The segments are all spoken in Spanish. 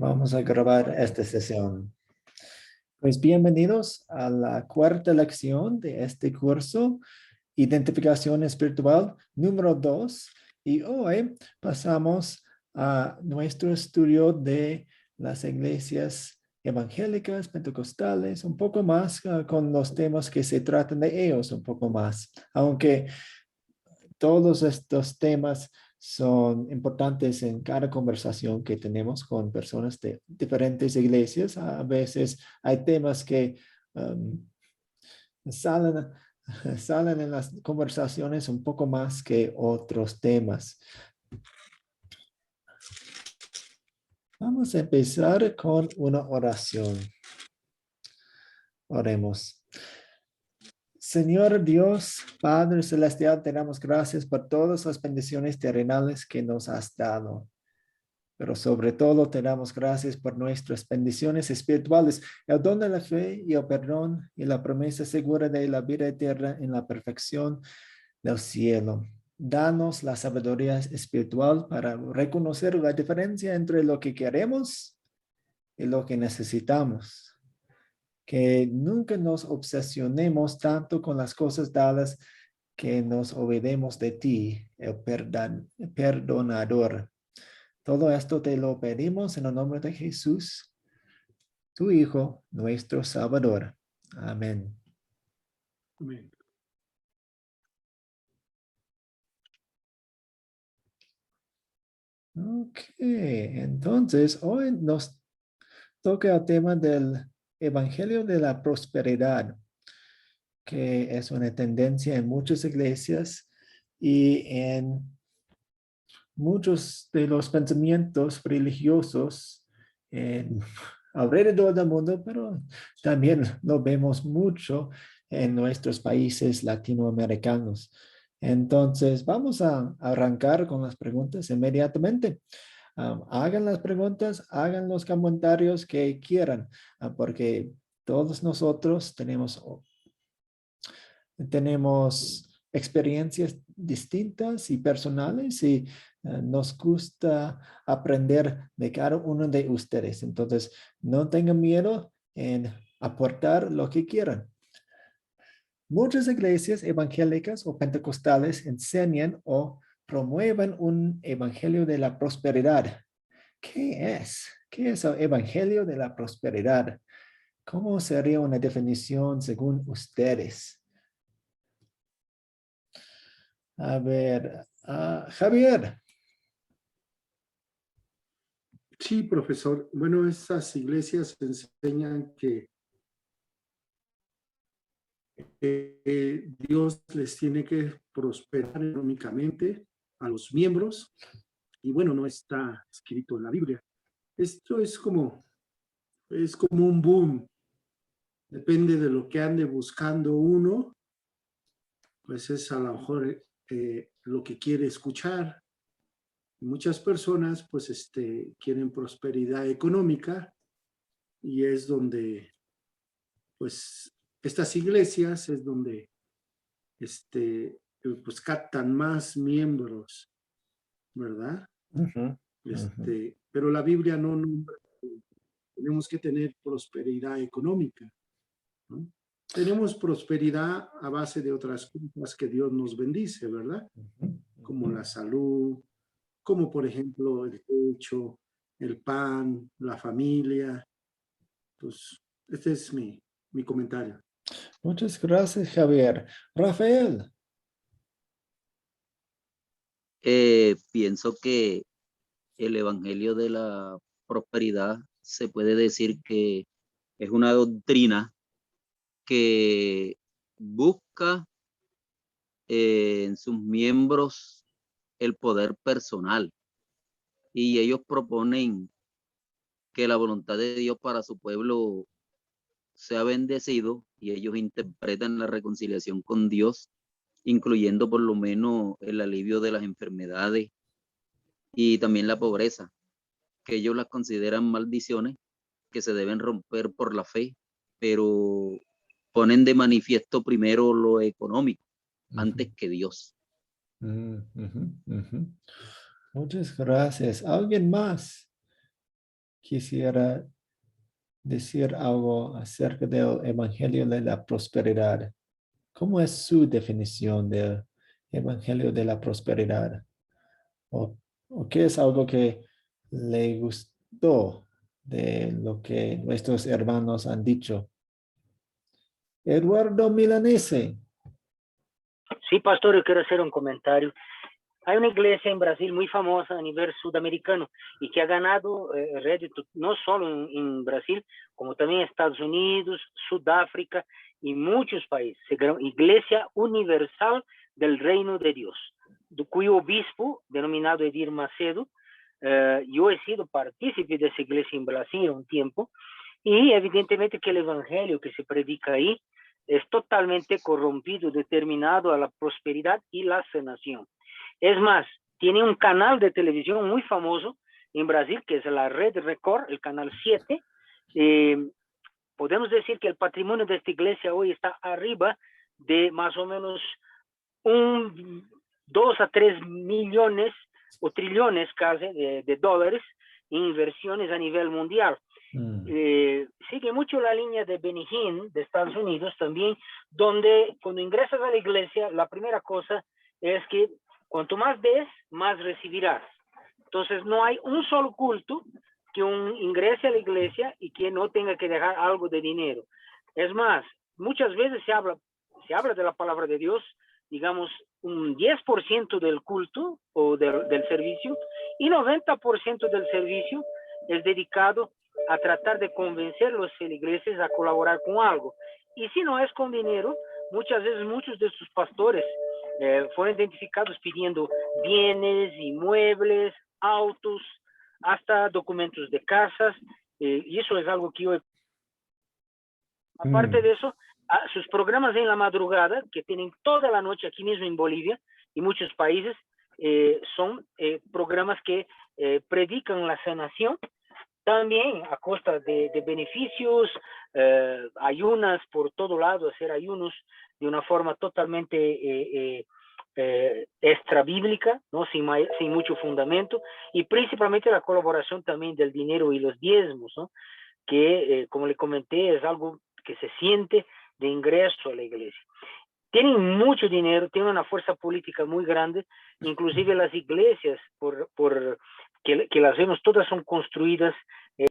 Vamos a grabar esta sesión. Pues bienvenidos a la cuarta lección de este curso, Identificación Espiritual número 2. Y hoy pasamos a nuestro estudio de las iglesias evangélicas, pentecostales, un poco más con los temas que se tratan de ellos, un poco más. Aunque todos estos temas son importantes en cada conversación que tenemos con personas de diferentes iglesias. A veces hay temas que um, salen, salen en las conversaciones un poco más que otros temas. Vamos a empezar con una oración. Oremos. Señor Dios, Padre Celestial, te damos gracias por todas las bendiciones terrenales que nos has dado. Pero sobre todo te damos gracias por nuestras bendiciones espirituales, el don de la fe y el perdón y la promesa segura de la vida eterna en la perfección del cielo. Danos la sabiduría espiritual para reconocer la diferencia entre lo que queremos y lo que necesitamos. Que nunca nos obsesionemos tanto con las cosas dadas que nos olvidemos de ti, el perdonador. Todo esto te lo pedimos en el nombre de Jesús, tu Hijo, nuestro Salvador. Amén. Amén. Ok, entonces hoy nos toca el tema del Evangelio de la Prosperidad, que es una tendencia en muchas iglesias y en muchos de los pensamientos religiosos alrededor del mundo, pero también lo vemos mucho en nuestros países latinoamericanos. Entonces, vamos a arrancar con las preguntas inmediatamente. Hagan las preguntas, hagan los comentarios que quieran, porque todos nosotros tenemos experiencias distintas y personales y nos gusta aprender de cada uno de ustedes. Entonces, no tengan miedo en aportar lo que quieran. Muchas iglesias evangélicas o pentecostales enseñan o promueven un evangelio de la prosperidad. ¿Qué es? ¿Qué es el evangelio de la prosperidad? ¿Cómo sería una definición según ustedes? A ver, Javier. Sí, profesor. Bueno, estas iglesias enseñan que Dios les tiene que prosperar económicamente a los miembros. Y bueno, no está escrito en la Biblia. Esto es como un boom. Depende de lo que ande buscando uno, pues es a lo mejor lo que quiere escuchar. Muchas personas pues quieren prosperidad económica y es donde pues estas iglesias es donde pues captan más miembros, ¿verdad? Uh-huh, uh-huh. Pero la Biblia no nombra que tenemos que tener prosperidad económica, ¿no? Tenemos prosperidad a base de otras cosas que Dios nos bendice, ¿verdad? Uh-huh, Como uh-huh. la salud, como por ejemplo el techo, el pan, la familia. Pues este es mi comentario. Muchas gracias, Javier. Rafael. Pienso que el Evangelio de la Prosperidad se puede decir que es una doctrina que busca en sus miembros el poder personal y ellos proponen que la voluntad de Dios para su pueblo sea bendecido y ellos interpretan la reconciliación con Dios, incluyendo por lo menos el alivio de las enfermedades y también la pobreza, que ellos las consideran maldiciones que se deben romper por la fe, pero ponen de manifiesto primero lo económico antes Uh-huh. que Dios. Uh-huh, uh-huh. Muchas gracias. ¿Alguien más? quisiera decir algo acerca del Evangelio de la Prosperidad. ¿Cómo es su definición del Evangelio de la Prosperidad? ¿O, o qué es algo que le gustó de lo que nuestros hermanos han dicho? Eduardo Milanese. Sí, pastor, yo quiero hacer un comentario. Hay una iglesia en Brasil muy famosa a nivel sudamericano y que ha ganado rédito no solo en Brasil, como también en Estados Unidos, Sudáfrica y muchos países. Iglesia Universal del Reino de Dios, de cuyo obispo, denominado Edir Macedo, yo he sido partícipe de esa iglesia en Brasil un tiempo, y evidentemente que el evangelio que se predica ahí es totalmente corrompido, determinado a la prosperidad y la sanación. Es más, tiene un canal de televisión muy famoso en Brasil, que es la Red Record, el canal 7. Podemos decir que el patrimonio de esta iglesia hoy está arriba de más o menos 2 a 3 millones o trillones casi de dólares en inversiones a nivel mundial. Sigue mucho la línea de Benny Hinn de Estados Unidos también, donde cuando ingresas a la iglesia, la primera cosa es que cuanto más des, más recibirás. Entonces no hay un solo culto que ingrese a la iglesia y que no tenga que dejar algo de dinero. Es más, muchas veces se habla de la palabra de Dios, digamos, un 10% del culto o del servicio, y 90% del servicio es dedicado a tratar de convencer a los feligreses a colaborar con algo. Y si no es con dinero, muchas veces muchos de sus pastores fueron identificados pidiendo bienes, inmuebles, autos, hasta documentos de casas, y eso es algo que yo he... Aparte de eso, sus programas en la madrugada, que tienen toda la noche aquí mismo en Bolivia y muchos países, son programas que predican la sanación, también a costa de beneficios, ayunas por todo lado, hacer ayunos de una forma totalmente extra bíblica, ¿no? sin mucho fundamento, y principalmente la colaboración también del dinero y los diezmos, ¿no? Que como le comenté es algo que se siente de ingreso a la iglesia. Tienen mucho dinero, tienen una fuerza política muy grande, inclusive las iglesias que las vemos todas son construidas en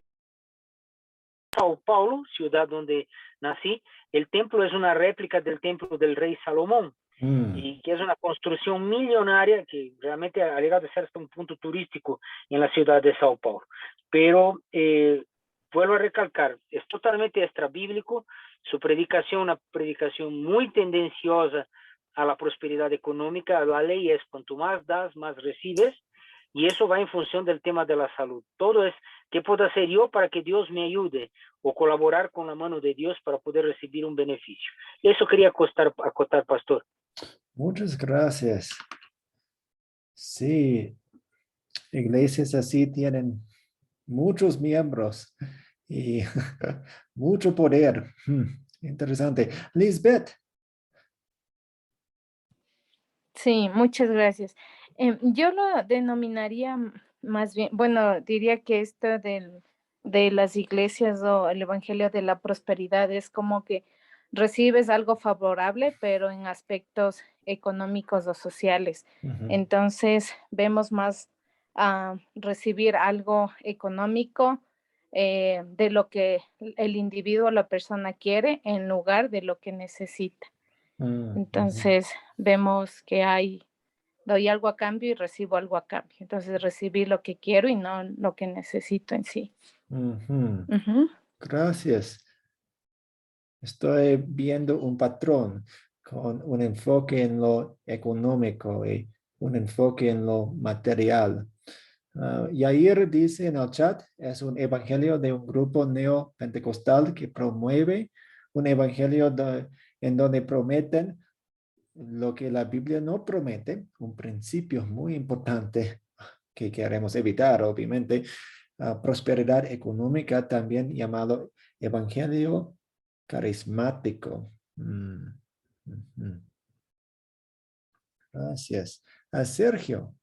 Sao Paulo, ciudad donde nací. El templo es una réplica del templo del rey Salomón, y que es una construcción millonaria que realmente ha llegado a ser hasta un punto turístico en la ciudad de Sao Paulo. Pero vuelvo a recalcar, es totalmente extrabíblico, su predicación, una predicación muy tendenciosa a la prosperidad económica. La ley es cuanto más das, más recibes, y eso va en función del tema de la salud. Todo es, ¿qué puedo hacer yo para que Dios me ayude? O colaborar con la mano de Dios para poder recibir un beneficio. Eso quería acotar, pastor. Muchas gracias. Sí, iglesias así tienen muchos miembros y mucho poder. Interesante. Lisbeth. Sí, muchas gracias. Yo lo denominaría más bien, bueno, diría que esto de las iglesias o el Evangelio de la Prosperidad es como que recibes algo favorable, pero en aspectos económicos o sociales. Entonces, vemos más recibir algo económico de lo que el individuo o la persona quiere en lugar de lo que necesita. Entonces, vemos que doy algo a cambio y recibo algo a cambio. Entonces, recibí lo que quiero y no lo que necesito en sí. Gracias. Estoy viendo un patrón con un enfoque en lo económico y un enfoque en lo material. Yair dice en el chat, es un evangelio de un grupo neopentecostal que promueve un evangelio en donde prometen lo que la Biblia no promete, un principio muy importante que queremos evitar, obviamente, prosperidad económica, también llamado evangelio carismático. Gracias. Sergio.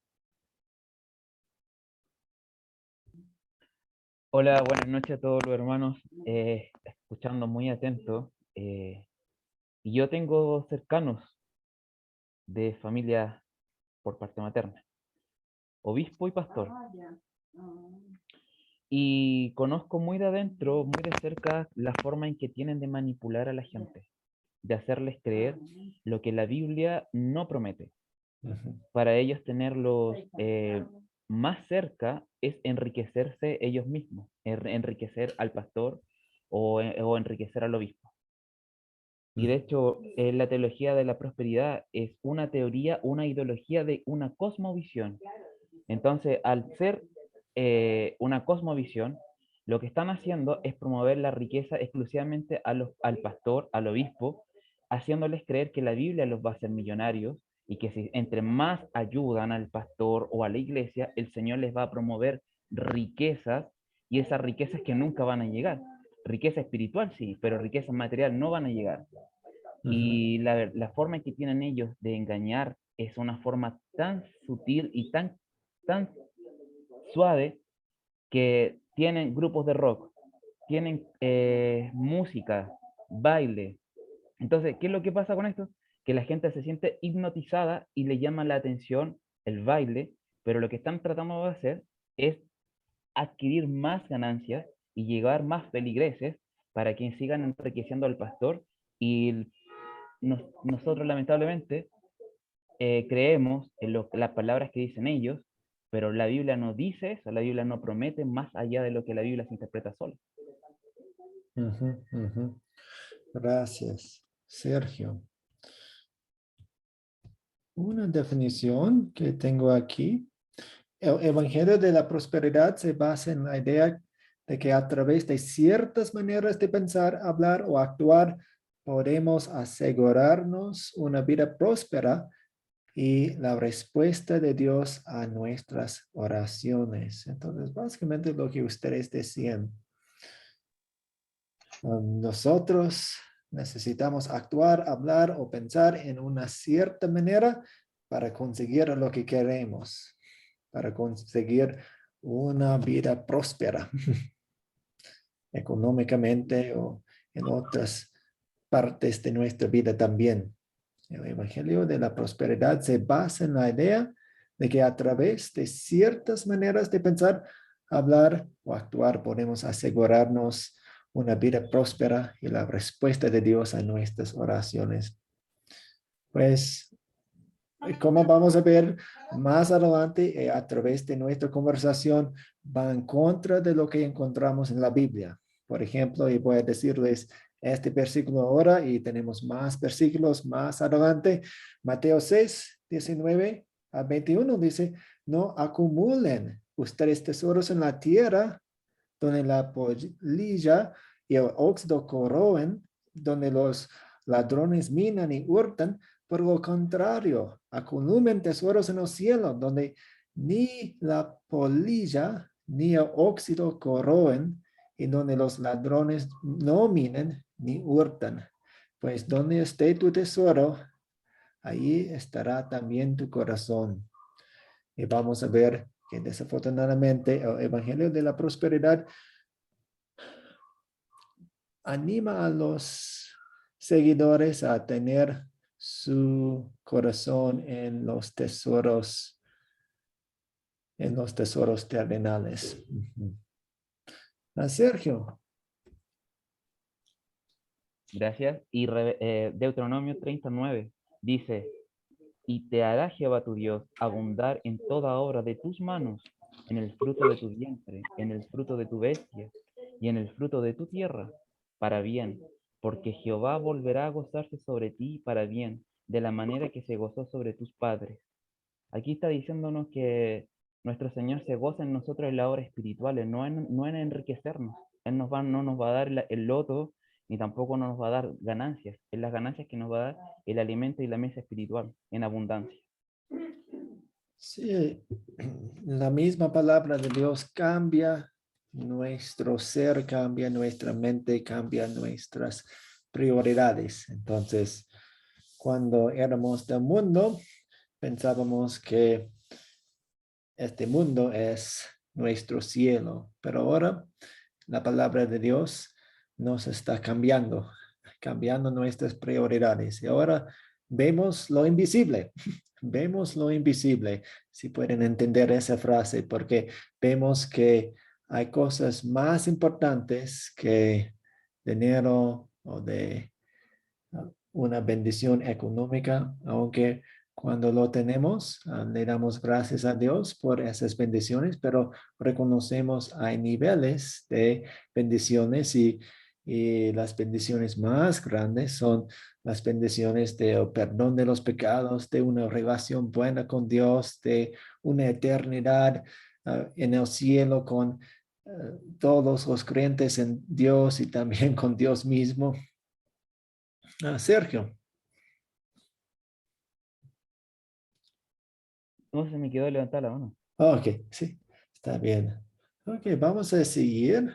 Hola, buenas noches a todos los hermanos, escuchando muy atento. Y yo tengo cercanos de familia por parte materna, obispo y pastor. Y conozco muy de adentro, muy de cerca, la forma en que tienen de manipular a la gente, de hacerles creer lo que la Biblia no promete. Ujú. Para ellos tenerlos más cerca es enriquecerse ellos mismos, enriquecer al pastor o enriquecer al obispo. Y de hecho, la teología de la prosperidad es una teoría, una ideología de una cosmovisión. Entonces, al ser una cosmovisión, lo que están haciendo es promover la riqueza exclusivamente al pastor, al obispo, haciéndoles creer que la Biblia los va a hacer millonarios y que si entre más ayudan al pastor o a la iglesia, el Señor les va a promover riquezas y esas riquezas que nunca van a llegar. Riqueza espiritual sí, pero riqueza material no van a llegar. Y la forma que tienen ellos de engañar es una forma tan sutil y tan suave que tienen grupos de rock, tienen música, baile. Entonces, ¿qué es lo que pasa con esto? Que la gente se siente hipnotizada y le llama la atención el baile, pero lo que están tratando de hacer es adquirir más ganancias y llegar más feligreses para que sigan enriqueciendo al pastor y nosotros lamentablemente creemos en las palabras que dicen ellos, pero la Biblia no dice eso, la Biblia no promete más allá de lo que la Biblia se interpreta sola. Ujú, ujú. Gracias, Sergio. Una definición que tengo aquí. El Evangelio de la Prosperidad se basa en la idea de que a través de ciertas maneras de pensar, hablar o actuar, podemos asegurarnos una vida próspera y la respuesta de Dios a nuestras oraciones. Entonces, básicamente lo que ustedes decían. Nosotros necesitamos actuar, hablar o pensar en una cierta manera para conseguir lo que queremos, para conseguir una vida próspera económicamente o en otras partes de nuestra vida también. El Evangelio de la Prosperidad se basa en la idea de que a través de ciertas maneras de pensar, hablar o actuar podemos asegurarnos una vida próspera y la respuesta de Dios a nuestras oraciones. Pues, como vamos a ver más adelante, a través de nuestra conversación, va en contra de lo que encontramos en la Biblia. Por ejemplo, y voy a decirles este versículo ahora y tenemos más versículos más adelante. Mateo 6, 19 a 21 dice, no acumulen ustedes tesoros en la tierra, donde la polilla y el óxido corroen, donde los ladrones minan y hurtan. Por lo contrario, acumulen tesoros en los cielos, donde ni la polilla ni el óxido corroen, y donde los ladrones no minan ni hurtan. Pues donde esté tu tesoro, ahí estará también tu corazón. Y vamos a ver que desafortunadamente el Evangelio de la Prosperidad anima a los seguidores a tener su corazón en los tesoros terrenales. Sergio. Gracias. Y Deuteronomio 39 dice, y te hará Jehová tu Dios abundar en toda obra de tus manos, en el fruto de tu vientre, en el fruto de tu bestia y en el fruto de tu tierra, para bien, porque Jehová volverá a gozarse sobre ti para bien, de la manera que se gozó sobre tus padres. Aquí está diciéndonos que nuestro Señor se goza en nosotros en la obra espiritual, no en enriquecernos. Él no nos va a dar el loto, ni tampoco nos va a dar ganancias. Es las ganancias que nos va a dar el alimento y la mesa espiritual en abundancia. Sí, la misma palabra de Dios cambia nuestro ser, cambia nuestra mente, cambia nuestras prioridades. Entonces, cuando éramos del mundo, pensábamos que este mundo es nuestro cielo. Pero ahora la palabra de Dios nos está cambiando nuestras prioridades. Y ahora vemos lo invisible. Vemos lo invisible, si pueden entender esa frase, porque vemos que hay cosas más importantes que dinero o de una bendición económica, aunque cuando lo tenemos, le damos gracias a Dios por esas bendiciones, pero reconocemos hay niveles de bendiciones y las bendiciones más grandes son las bendiciones del perdón de los pecados, de una relación buena con Dios, de una eternidad en el cielo con todos los creyentes en Dios y también con Dios mismo. Sergio. No, se me quedó levantar la mano. Ok, sí, está bien. Ok, vamos a seguir.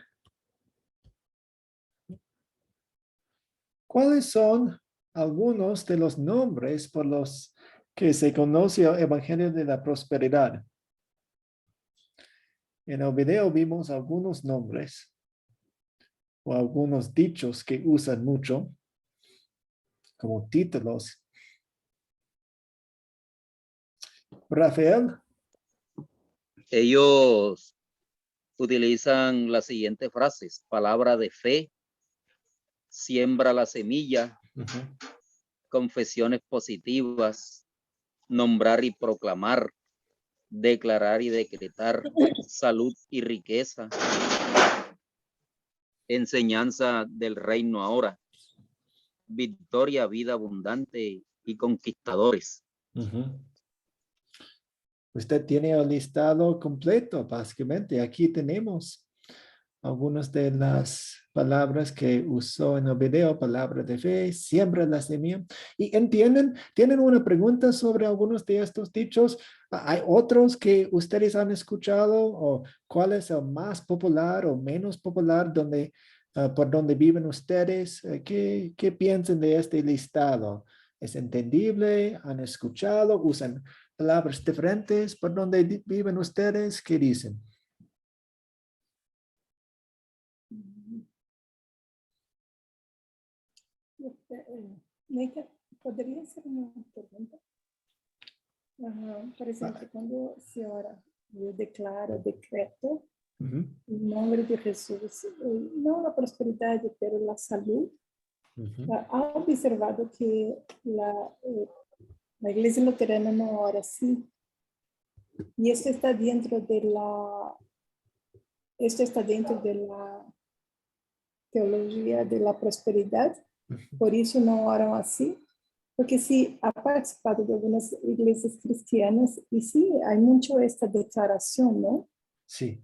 ¿Cuáles son algunos de los nombres por los que se conoce el Evangelio de la Prosperidad? En el video vimos algunos nombres o algunos dichos que usan mucho como títulos. Rafael. Ellos utilizan las siguientes frases: palabra de fe, siembra la semilla, confesiones positivas, nombrar y proclamar, declarar y decretar, salud y riqueza, enseñanza del reino ahora, victoria, vida abundante y conquistadores. Usted tiene el listado completo, básicamente. Aquí tenemos algunas de las palabras que usó en el video: palabra de fe, siembra la semilla. ¿Y entienden? ¿Tienen una pregunta sobre algunos de estos dichos? ¿Hay otros que ustedes han escuchado? ¿O cuál es el más popular o menos popular por donde viven ustedes? ¿Qué piensan de este listado? ¿Es entendible? ¿Han escuchado? ¿Usan palabras diferentes por donde viven ustedes? ¿Qué dicen? Neika, ¿podría hacer una pregunta? Por ejemplo, cuando se ora, yo declaro, decreto, en nombre de Jesús, no la prosperidad, pero la salud. Ha observado que la Iglesia Luterana no ora así. Y esto está dentro de la teología de la prosperidad. Por eso no oran así. Porque sí, ha participado de algunas iglesias cristianas y sí, hay mucho esta declaración, ¿no? Sí,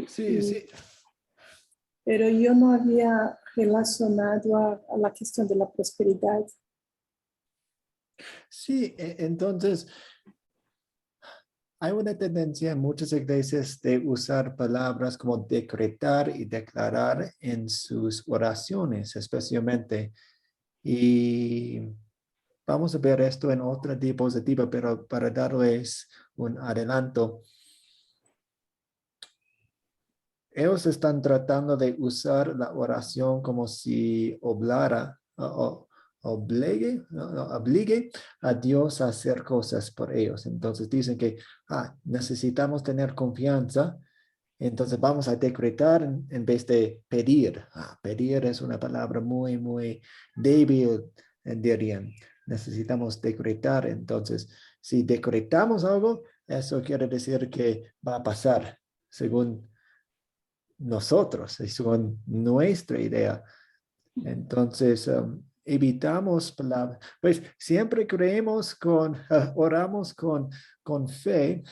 sí. Pero yo no había relacionado a la cuestión de la prosperidad. Sí, entonces hay una tendencia en muchas iglesias de usar palabras como decretar y declarar en sus oraciones, especialmente. Y vamos a ver esto en otra diapositiva, pero para darles un adelanto, ellos están tratando de usar la oración como si obligue a Dios a hacer cosas por ellos. Entonces dicen que necesitamos tener confianza, entonces vamos a decretar en vez de pedir. Pedir es una palabra muy, muy débil, dirían. Necesitamos decretar. Entonces, si decretamos algo, eso quiere decir que va a pasar según nosotros, según nuestra idea. Entonces, evitamos palabras. Pues siempre creemos oramos con fe.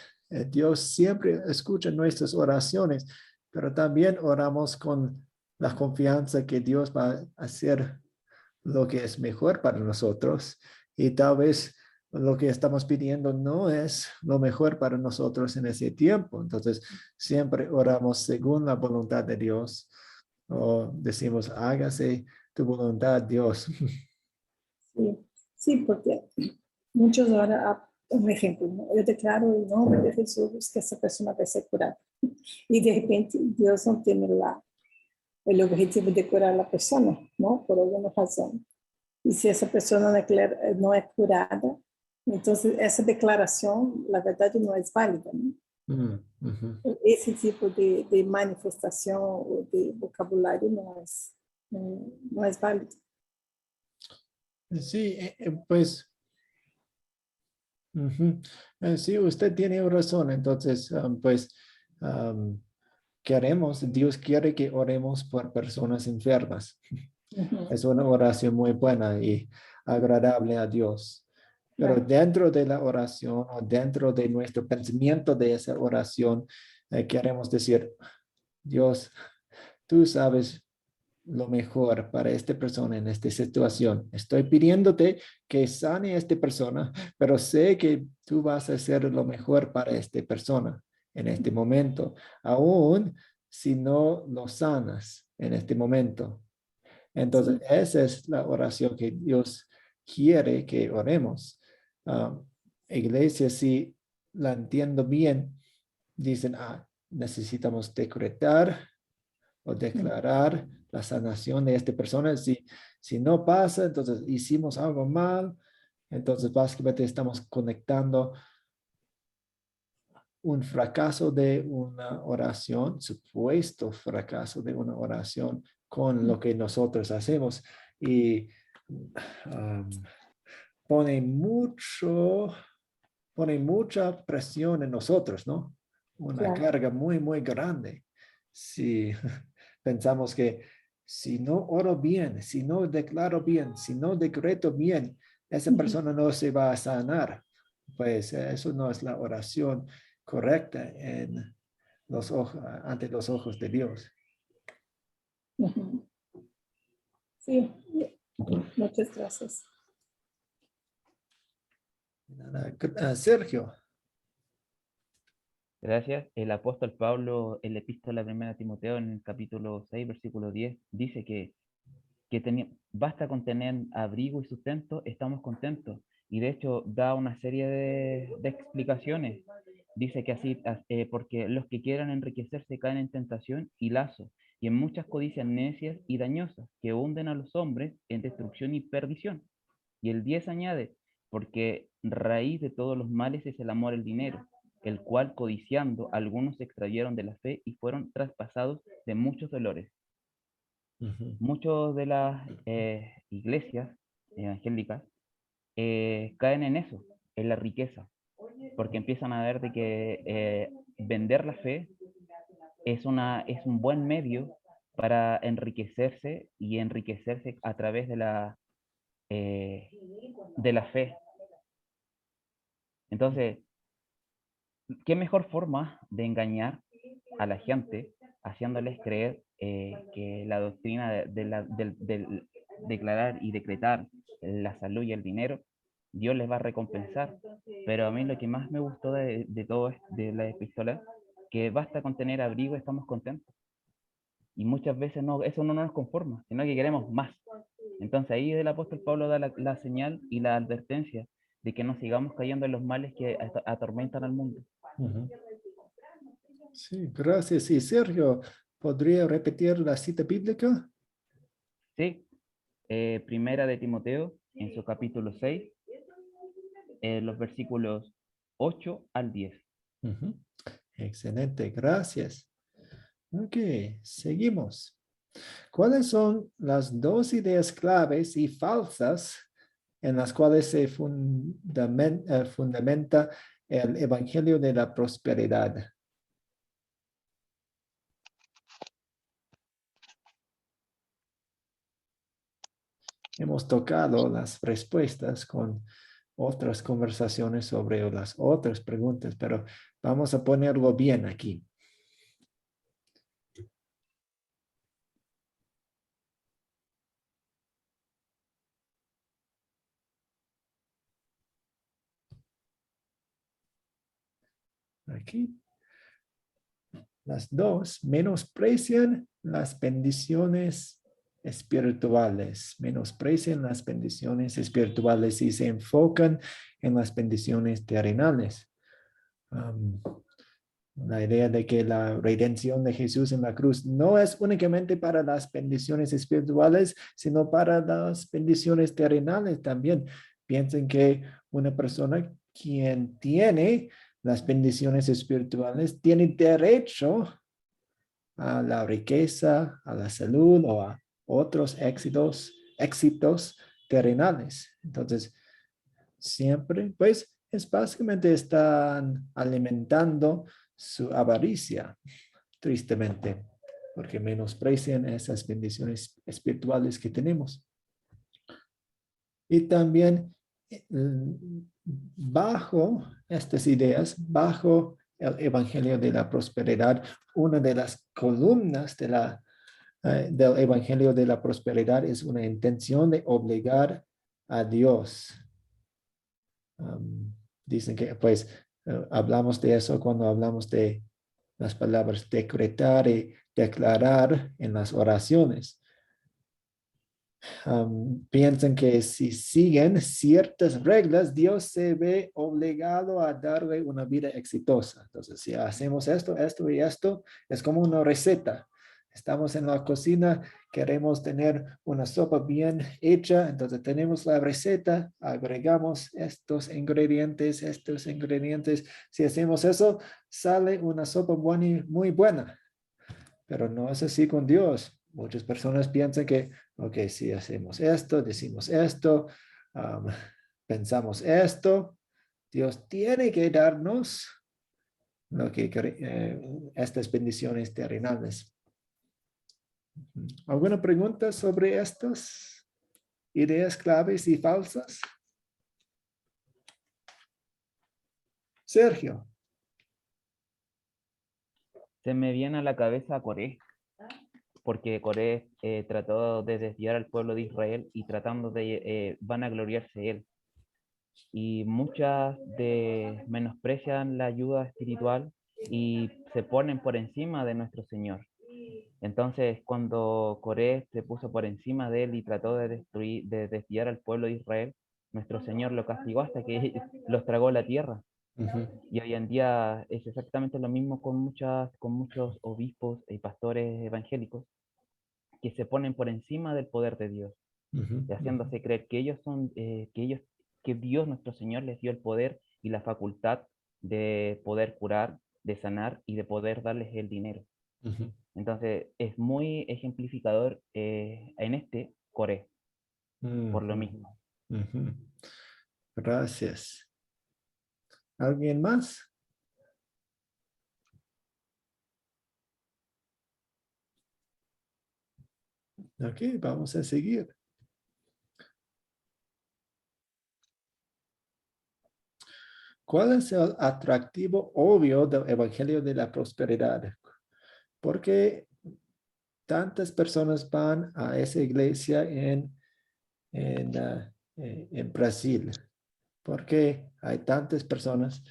Dios siempre escucha nuestras oraciones, pero también oramos con la confianza que Dios va a hacer lo que es mejor para nosotros. Y tal vez lo que estamos pidiendo no es lo mejor para nosotros en ese tiempo. Entonces, siempre oramos según la voluntad de Dios, o decimos, hágase tu voluntad, Dios. Sí, porque muchos oran, un ejemplo, ¿no? Yo declaro en nombre de Jesús que esa persona va a ser curada. Y de repente Dios no tiene el objetivo de curar a la persona, ¿no? Por alguna razón. Y si esa persona no es curada, entonces esa declaración, la verdad, no es válida, ¿no? Ese tipo de manifestación o de vocabulario no es válido. Sí, pues sí, usted tiene razón. Entonces, pues Dios quiere que oremos por personas enfermas. Es una oración muy buena y agradable a Dios. Pero dentro de la oración o dentro de nuestro pensamiento de esa oración, queremos decir, Dios, tú sabes lo mejor para esta persona en esta situación. Estoy pidiéndote que sane a esta persona, pero sé que tú vas a hacer lo mejor para esta persona en este momento, aún si no lo sanas en este momento. Entonces, esa es la oración que Dios quiere que oremos. Iglesia, si la entiendo bien, dicen, necesitamos decretar o declarar la sanación de esta persona. Si no pasa, entonces hicimos algo mal. Entonces, básicamente estamos conectando un fracaso de una oración, supuesto fracaso de una oración, con lo que nosotros hacemos. Y pone mucha presión en nosotros, ¿no? Una carga muy, muy grande. Si pensamos que si no oro bien, si no declaro bien, si no decreto bien, esa persona no se va a sanar. Pues eso no es la oración correcta ante los ojos de Dios. Sí, muchas gracias. Sergio. Gracias. El apóstol Pablo, en la epístola primera a Timoteo, en el capítulo 6, versículo 10, dice que basta con tener abrigo y sustento, estamos contentos. Y de hecho da una serie de explicaciones. Dice que así, porque los que quieran enriquecerse caen en tentación y lazo, y en muchas codicias necias y dañosas, que hunden a los hombres en destrucción y perdición. Y el 10 añade, porque raíz de todos los males es el amor al dinero, el cual codiciando algunos se extrayeron de la fe y fueron traspasados de muchos dolores. Muchos de las iglesias evangélicas caen en eso, en la riqueza, porque empiezan a ver de que vender la fe es un buen medio para enriquecerse y enriquecerse a través de la fe. Entonces, ¿qué mejor forma de engañar a la gente haciéndoles creer que la doctrina del declarar y decretar la salud y el dinero, Dios les va a recompensar? Pero a mí lo que más me gustó de todo de la epístola, que basta con tener abrigo, estamos contentos. Y muchas veces eso no nos conforma, sino que queremos más. Entonces ahí el apóstol Pablo da la señal y la advertencia de que no sigamos cayendo en los males que atormentan al mundo. Sí, gracias. Y Sergio, ¿podría repetir la cita bíblica? Sí, primera de Timoteo, en su capítulo 6, los versículos 8 al 10. Excelente, gracias. Ok, seguimos. ¿Cuáles son las dos ideas claves y falsas en las cuales se fundamenta el Evangelio de la Prosperidad? Hemos tocado las respuestas con otras conversaciones sobre las otras preguntas, pero vamos a ponerlo bien aquí. Aquí. Las dos menosprecian las bendiciones espirituales, menosprecian las bendiciones espirituales y se enfocan en las bendiciones terrenales. La idea de que la redención de Jesús en la cruz no es únicamente para las bendiciones espirituales, sino para las bendiciones terrenales también. Piensen que una persona quien tiene las bendiciones espirituales tiene derecho a la riqueza, a la salud o a otros éxitos terrenales. Entonces, siempre, pues, es básicamente están alimentando su avaricia, tristemente, porque menosprecian esas bendiciones espirituales que tenemos. Y también bajo estas ideas, bajo el Evangelio de la Prosperidad, una de las columnas del Evangelio de la Prosperidad es una intención de obligar a Dios. Dicen que, pues, hablamos de eso cuando hablamos de las palabras decretar y declarar en las oraciones. Piensan que si siguen ciertas reglas, Dios se ve obligado a darle una vida exitosa. Entonces, si hacemos esto, esto y esto, es como una receta. Estamos en la cocina, queremos tener una sopa bien hecha, entonces tenemos la receta, agregamos estos ingredientes. Si hacemos eso, sale una sopa muy buena. Pero no es así con Dios. Muchas personas piensan que, ok, si hacemos esto, decimos esto, pensamos esto, Dios tiene que darnos estas bendiciones terrenales. ¿Alguna pregunta sobre estas ideas claves y falsas? Sergio. Se me viene a la cabeza Coré, porque Coré trató de desviar al pueblo de Israel y tratando de vanagloriarse él. Y muchas menosprecian la ayuda espiritual y se ponen por encima de nuestro Señor. Entonces, cuando Coré se puso por encima de él y trató de desviar al pueblo de Israel, nuestro Señor lo castigó hasta que los tragó la tierra. Y hoy en día es exactamente lo mismo con muchos obispos y pastores evangélicos que se ponen por encima del poder de Dios, haciéndose creer que ellos son, que Dios nuestro Señor les dio el poder y la facultad de poder curar, de sanar y de poder darles el dinero. Entonces es muy ejemplificador en este Coré, por lo mismo. Gracias. ¿Alguien más? Ok, vamos a seguir. ¿Cuál es el atractivo obvio del Evangelio de la Prosperidad? ¿Por qué tantas personas van a esa iglesia en Brasil? ¿Por qué hay tantas personas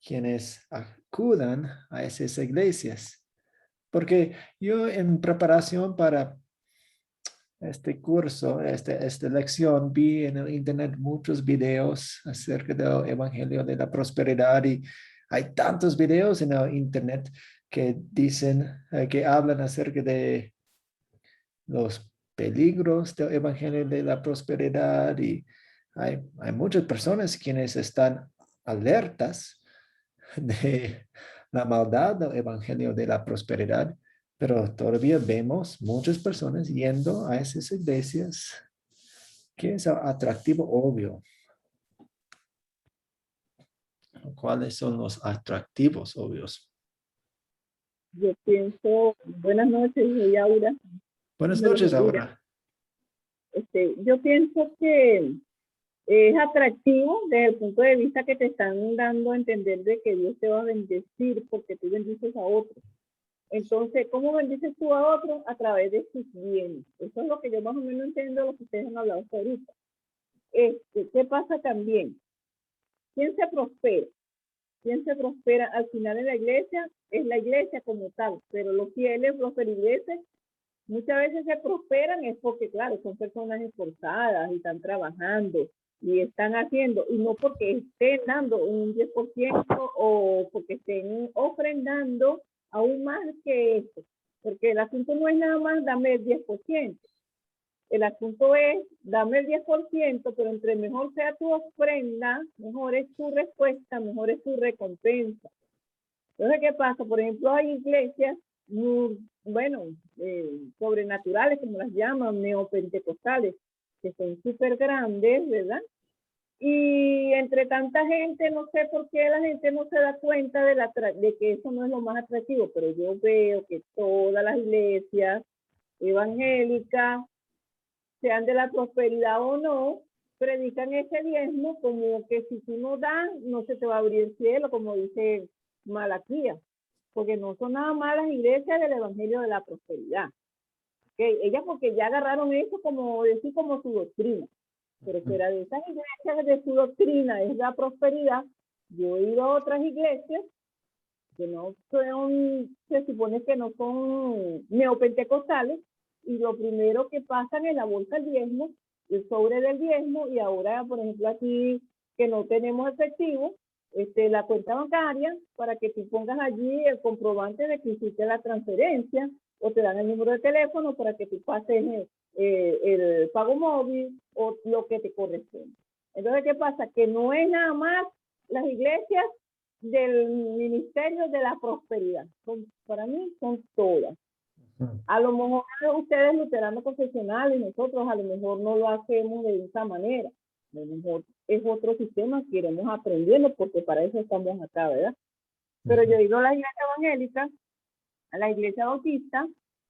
quienes acudan a esas iglesias? Porque yo en preparación para este curso, esta lección, vi en el internet muchos videos acerca del Evangelio de la Prosperidad y hay tantos videos en el internet que dicen, que hablan acerca de los peligros del Evangelio de la Prosperidad y hay muchas personas quienes están alertas de la maldad del Evangelio de la Prosperidad, pero todavía vemos muchas personas yendo a esas iglesias. ¿Qué es el atractivo obvio? ¿Cuáles son los atractivos obvios? Yo pienso, buenas noches, soy Aura. Buenas noches, Aura. Yo pienso que es atractivo desde el punto de vista que te están dando a entender de que Dios te va a bendecir porque tú bendices a otros. Entonces, ¿cómo bendices tú a otros? A través de sus bienes. Eso es lo que yo más o menos entiendo de lo que ustedes han hablado hasta ahorita. ¿Qué pasa también? ¿Quién se prospera? ¿Quién se prospera? Al final en la iglesia es la iglesia como tal, pero los fieles, los feligreses, muchas veces se prosperan es porque, claro, son personas esforzadas y están trabajando y están haciendo, y no porque estén dando un 10% o porque estén ofrendando aún más que eso, porque el asunto no es nada más dame el 10%, el asunto es dame el 10%, pero entre mejor sea tu ofrenda, mejor es tu respuesta, mejor es tu recompensa. Entonces, ¿qué pasa? Por ejemplo, hay iglesias muy, bueno, sobrenaturales, como las llaman, neopentecostales, que son súper grandes, ¿verdad? Y entre tanta gente, no sé por qué la gente no se da cuenta de que eso no es lo más atractivo, pero yo veo que todas las iglesias evangélicas, sean de la prosperidad o no, predican ese diezmo como que si tú no das, no se te va a abrir el cielo, como dice Malaquías, porque no son nada más las iglesias del evangelio de la prosperidad. ¿Okay? Ellas porque ya agarraron eso como decir como su doctrina, pero fuera de esas iglesias de su doctrina es la prosperidad. Yo he ido a otras iglesias que no son, se supone que no son neopentecostales, y lo primero que pasan es la bolsa del diezmo, el sobre del diezmo, y ahora, por ejemplo, aquí que no tenemos efectivo, la cuenta bancaria, para que tú pongas allí el comprobante de que hiciste la transferencia, o te dan el número de teléfono para que tú pases el pago móvil o lo que te corresponde. Entonces, ¿qué pasa? Que no es nada más las iglesias del ministerio de la prosperidad. Para mí son todas. A lo mejor ustedes luteranos profesionales, nosotros a lo mejor no lo hacemos de esa manera. A lo mejor es otro sistema que iremos aprendiendo porque para eso estamos acá, ¿verdad? Pero yo he ido a la iglesia evangélica, a la iglesia bautista,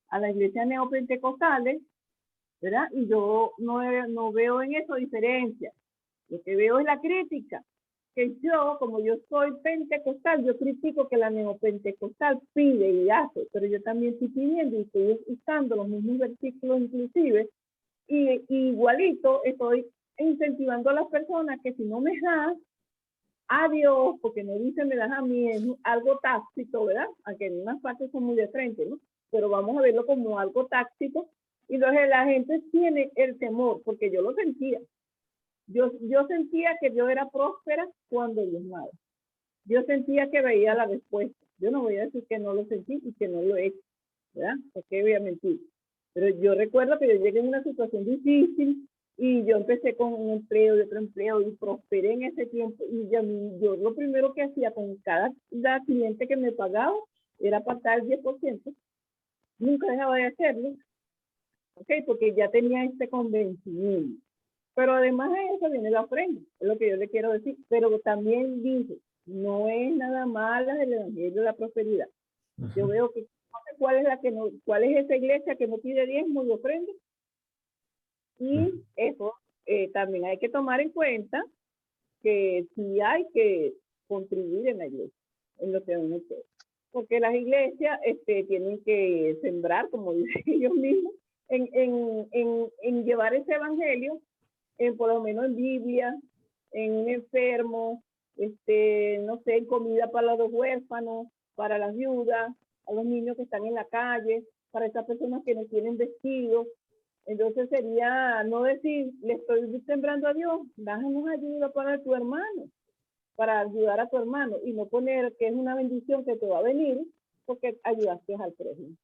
a la iglesia neopentecostales, ¿verdad? Y yo no veo en eso diferencia. Lo que veo es la crítica. Que yo, como yo soy pentecostal, yo critico que la neopentecostal pide y hace, pero yo también estoy pidiendo y estoy usando los mismos versículos inclusive, y igualito estoy incentivando a las personas que si no me das a Dios, porque no dicen me das a mí, es algo tácito, ¿verdad? Aunque en unas partes son muy de frente, ¿no? Pero vamos a verlo como algo táctico, y entonces la gente tiene el temor, porque yo lo sentía. Yo sentía que yo era próspera cuando diezmaba. Yo sentía que veía la respuesta. Yo no voy a decir que no lo sentí y que no lo he hecho, ¿verdad? Porque voy a mentir. Pero yo recuerdo que yo llegué en una situación difícil y yo empecé con un empleo y otro empleo y prosperé en ese tiempo. Y yo lo primero que hacía con cada cliente que me pagaba era apartar el 10%. Nunca dejaba de hacerlo, ¿ok? Porque ya tenía este convencimiento. Pero además de eso viene la ofrenda, es lo que yo le quiero decir. Pero también dice, no es nada malo el evangelio de la prosperidad. Yo veo que no sé cuál es esa iglesia que no pide diezmo y ofrenda. Y eso también hay que tomar en cuenta que sí hay que contribuir en la iglesia, en lo que uno quiere. Porque las iglesias tienen que sembrar, como dicen ellos mismos, en llevar ese evangelio, por lo menos en Biblia, en un enfermo, no sé, en comida para los huérfanos, para las viudas, a los niños que están en la calle, para esas personas que no tienen vestido. Entonces sería no decir, le estoy sembrando a Dios, dájanos ayuda para tu hermano, para ayudar a tu hermano, y no poner que es una bendición que te va a venir porque ayudaste al prójimo.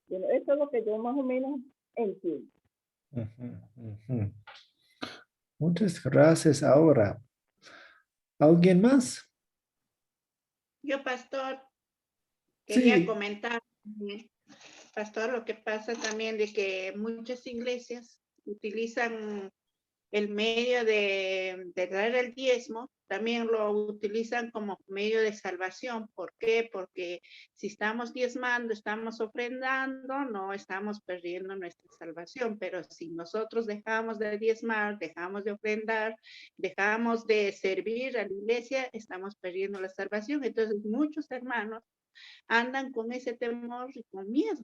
Bueno, eso es lo que yo más o menos entiendo. Muchas gracias. Ahora, ¿alguien más? Yo, pastor, quería Sí. comentar, pastor, lo que pasa también de que muchas iglesias utilizan el medio de traer el diezmo, también lo utilizan como medio de salvación. ¿Por qué? Porque si estamos diezmando, estamos ofrendando, no estamos perdiendo nuestra salvación, pero si nosotros dejamos de diezmar, dejamos de ofrendar, dejamos de servir a la iglesia, estamos perdiendo la salvación. Entonces muchos hermanos andan con ese temor y con miedo.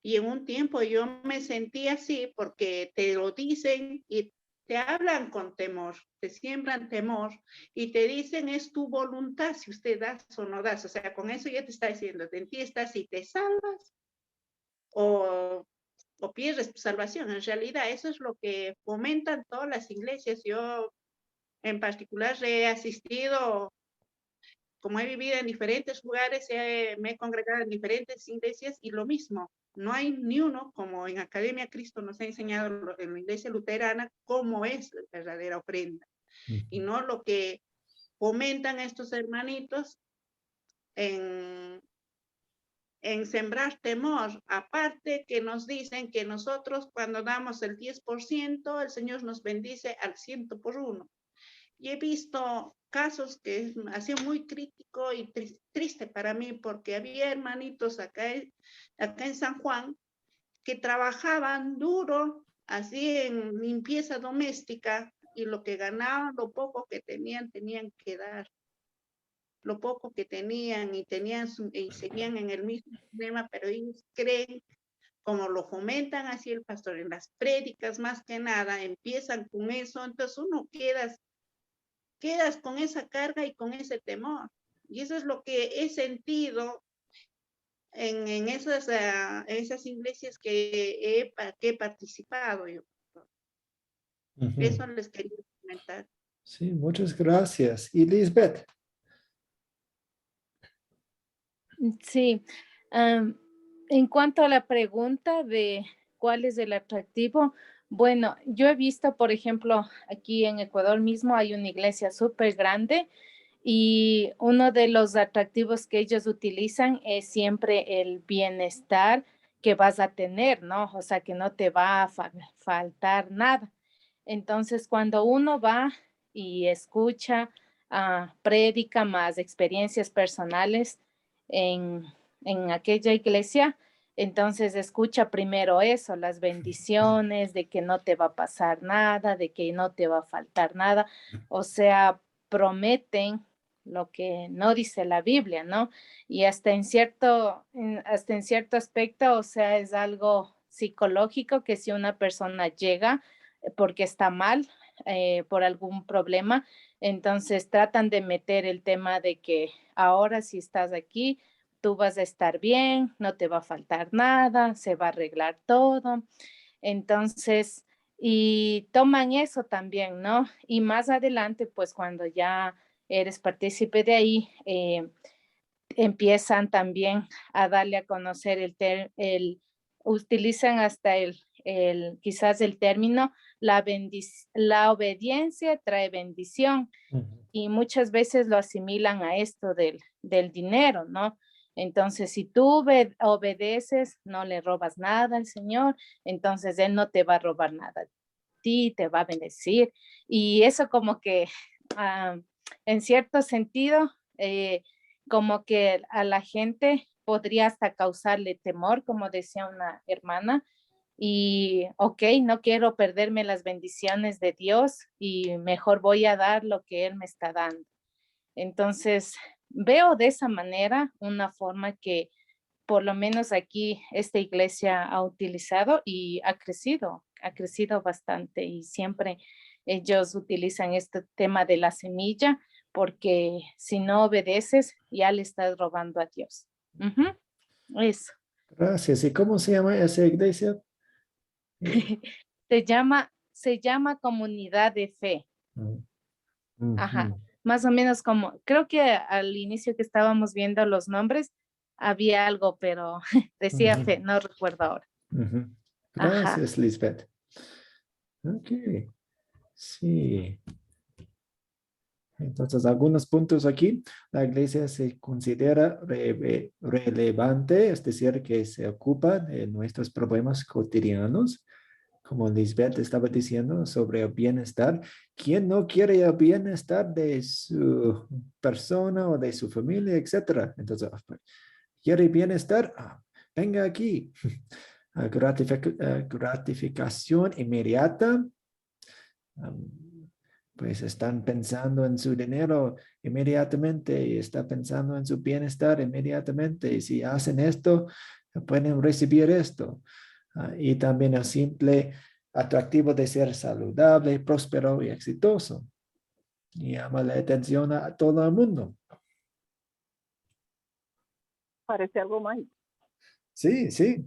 Y en un tiempo yo me sentí así porque te lo dicen y te hablan con temor, te siembran temor y te dicen es tu voluntad si usted das o no das. O sea, con eso ya te está diciendo, en ti está si te salvas o pierdes tu salvación. En realidad eso es lo que fomentan todas las iglesias. Yo en particular he asistido, como he vivido en diferentes lugares, me he congregado en diferentes iglesias y lo mismo. No hay ni uno, como en Academia Cristo nos ha enseñado en la iglesia luterana, cómo es la verdadera ofrenda. Y no lo que fomentan estos hermanitos en sembrar temor. Aparte que nos dicen que nosotros cuando damos el 10%, el Señor nos bendice al 100 por 1. Y he visto casos que ha sido muy crítico y triste para mí, porque había hermanitos acá en San Juan que trabajaban duro, así en limpieza doméstica, y lo que ganaban, lo poco que tenían que dar. Lo poco que tenían y seguían en el mismo problema, pero ellos creen, como lo fomentan así el pastor en las prédicas, más que nada, empiezan con eso, entonces uno quedas con esa carga y con ese temor. Y eso es lo que he sentido en esas iglesias que he participado. Yo. Eso les quería comentar. Sí, muchas gracias. Y Lisbeth. Sí, en cuanto a la pregunta de cuál es el atractivo, bueno, yo he visto, por ejemplo, aquí en Ecuador mismo hay una iglesia súper grande y uno de los atractivos que ellos utilizan es siempre el bienestar que vas a tener, ¿no? O sea, que no te va a faltar nada. Entonces, cuando uno va y escucha, prédica más experiencias personales en aquella iglesia, entonces escucha primero eso, las bendiciones, de que no te va a pasar nada, de que no te va a faltar nada. O sea, prometen lo que no dice la Biblia, ¿no? Y hasta en cierto aspecto, o sea, es algo psicológico que si una persona llega porque está mal, por algún problema, entonces tratan de meter el tema de que ahora si estás aquí, tú vas a estar bien, no te va a faltar nada, se va a arreglar todo. Entonces, y toman eso también, ¿no? Y más adelante, pues cuando ya eres partícipe de ahí, empiezan también a darle a conocer utilizan hasta quizás el término, la obediencia trae bendición. Y muchas veces lo asimilan a esto del dinero, ¿no? Entonces, si tú obedeces, no le robas nada al Señor, entonces Él no te va a robar nada a ti, te va a bendecir. Y eso como que, en cierto sentido, como que a la gente podría hasta causarle temor, como decía una hermana, y ok, no quiero perderme las bendiciones de Dios y mejor voy a dar lo que Él me está dando. Entonces, veo de esa manera una forma que por lo menos aquí esta iglesia ha utilizado y ha crecido bastante y siempre ellos utilizan este tema de la semilla porque si no obedeces ya le estás robando a Dios. Eso. Gracias. ¿Y cómo se llama esa iglesia? Se llama Comunidad de Fe. Ajá. Ujú. Más o menos como, creo que al inicio que estábamos viendo los nombres, había algo, pero decía fe, no recuerdo ahora. Gracias, Ajá. Lisbeth. Ok. Sí. Entonces, algunos puntos aquí. La iglesia se considera relevante, es decir, que se ocupa de nuestros problemas cotidianos, como Lisbeth estaba diciendo sobre el bienestar. ¿Quién no quiere el bienestar de su persona o de su familia, etcétera? Entonces, ¿quiere bienestar? Venga aquí. Gratificación inmediata. Pues están pensando en su dinero inmediatamente y está pensando en su bienestar inmediatamente. Y si hacen esto, pueden recibir esto. Y también el simple atractivo de ser saludable, próspero y exitoso. Y llama la atención a todo el mundo. Parece algo mágico. Sí, sí.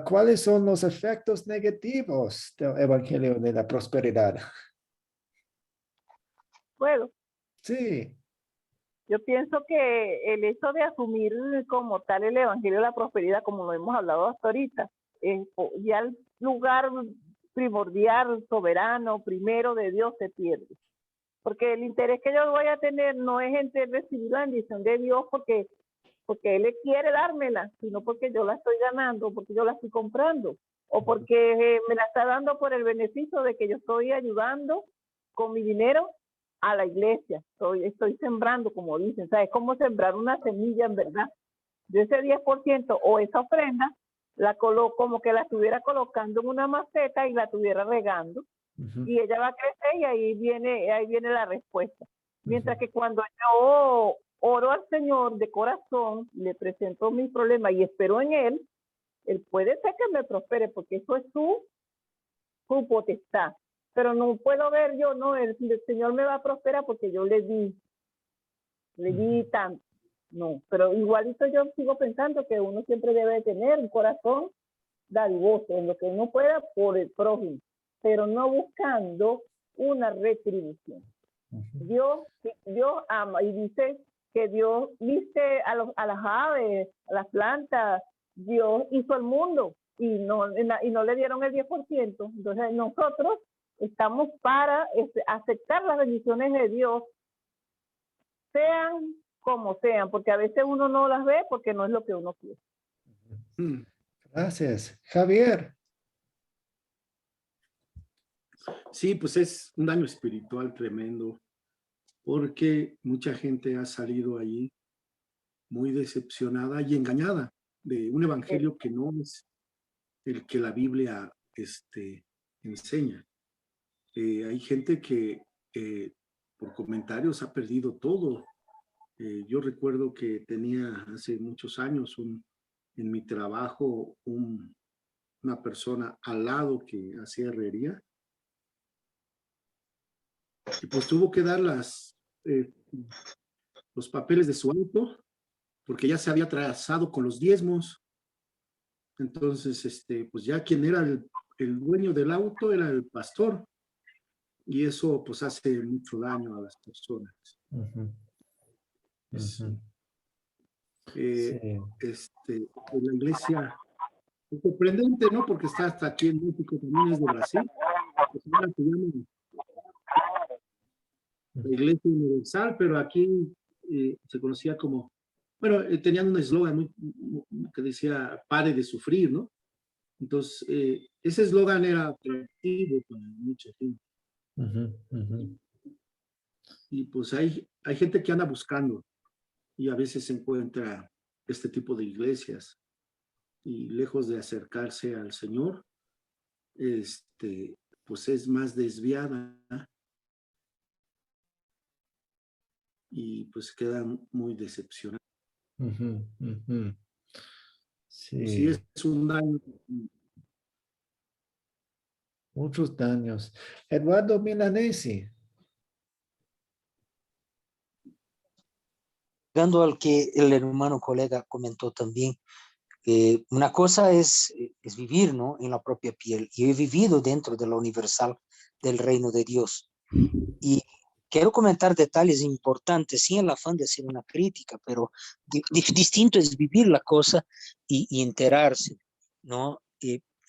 ¿Cuáles son los efectos negativos del Evangelio de la Prosperidad? ¿Puedo? Sí. Yo pienso que el hecho de asumir como tal el Evangelio de la Prosperidad, como lo hemos hablado hasta ahorita, ya el lugar primordial, soberano, primero de Dios se pierde. Porque el interés que yo voy a tener no es en recibir la bendición de Dios porque Él quiere dármela, sino porque yo la estoy ganando, porque yo la estoy comprando, o porque me la está dando por el beneficio de que yo estoy ayudando con mi dinero a la iglesia. Estoy sembrando, como dicen, ¿sabes? Es como sembrar una semilla en verdad. Yo ese 10% o esa ofrenda la coloco como que la estuviera colocando en una maceta y la estuviera regando. Y ella va a crecer y ahí viene la respuesta. Mientras que cuando yo oro al Señor de corazón, le presento mis problemas y espero en Él puede ser que me prospere porque eso es su potestad. Pero no puedo ver yo, no, el Señor me va a prosperar porque yo le di tanto. No, pero igualito yo sigo pensando que uno siempre debe tener un corazón dadivoso en lo que uno pueda por el prójimo, pero no buscando una retribución. Dios ama y dice que Dios viste a las aves, a las plantas, Dios hizo el mundo y no le dieron el 10%. Entonces nosotros estamos para aceptar las bendiciones de Dios, sean como sean, porque a veces uno no las ve porque no es lo que uno quiere. Gracias. Javier. Sí, pues es un daño espiritual tremendo, porque mucha gente ha salido ahí muy decepcionada y engañada de un evangelio que no es el que la Biblia enseña. Hay gente que por comentarios ha perdido todo. Yo recuerdo que tenía hace muchos años en mi trabajo una persona al lado que hacía herrería y pues tuvo que dar los papeles de su auto porque ya se había atrasado con los diezmos. Entonces, pues ya quien era el dueño del auto era el pastor. Y eso pues hace mucho daño a las personas. Sí. La iglesia es sorprendente, ¿no? Porque está hasta aquí en México, también es de Brasil. Pues ahora se llama la Iglesia Universal, pero aquí se conocía como, bueno, tenían un eslogan que decía, pare de sufrir, ¿no? Entonces, ese eslogan era atractivo para mucha gente. Y pues hay gente que anda buscando y a veces se encuentra este tipo de iglesias y lejos de acercarse al Señor, pues es más desviada y pues queda muy decepcionada. Sí. Sí, es un daño. Muchos daños. Eduardo Milanesi. Llegando al que el hermano colega comentó también, una cosa es vivir, ¿no?, en la propia piel. Y he vivido dentro de la universal del reino de Dios. Y quiero comentar detalles importantes, sin el afán de hacer una crítica, pero distinto es vivir la cosa y enterarse, ¿no?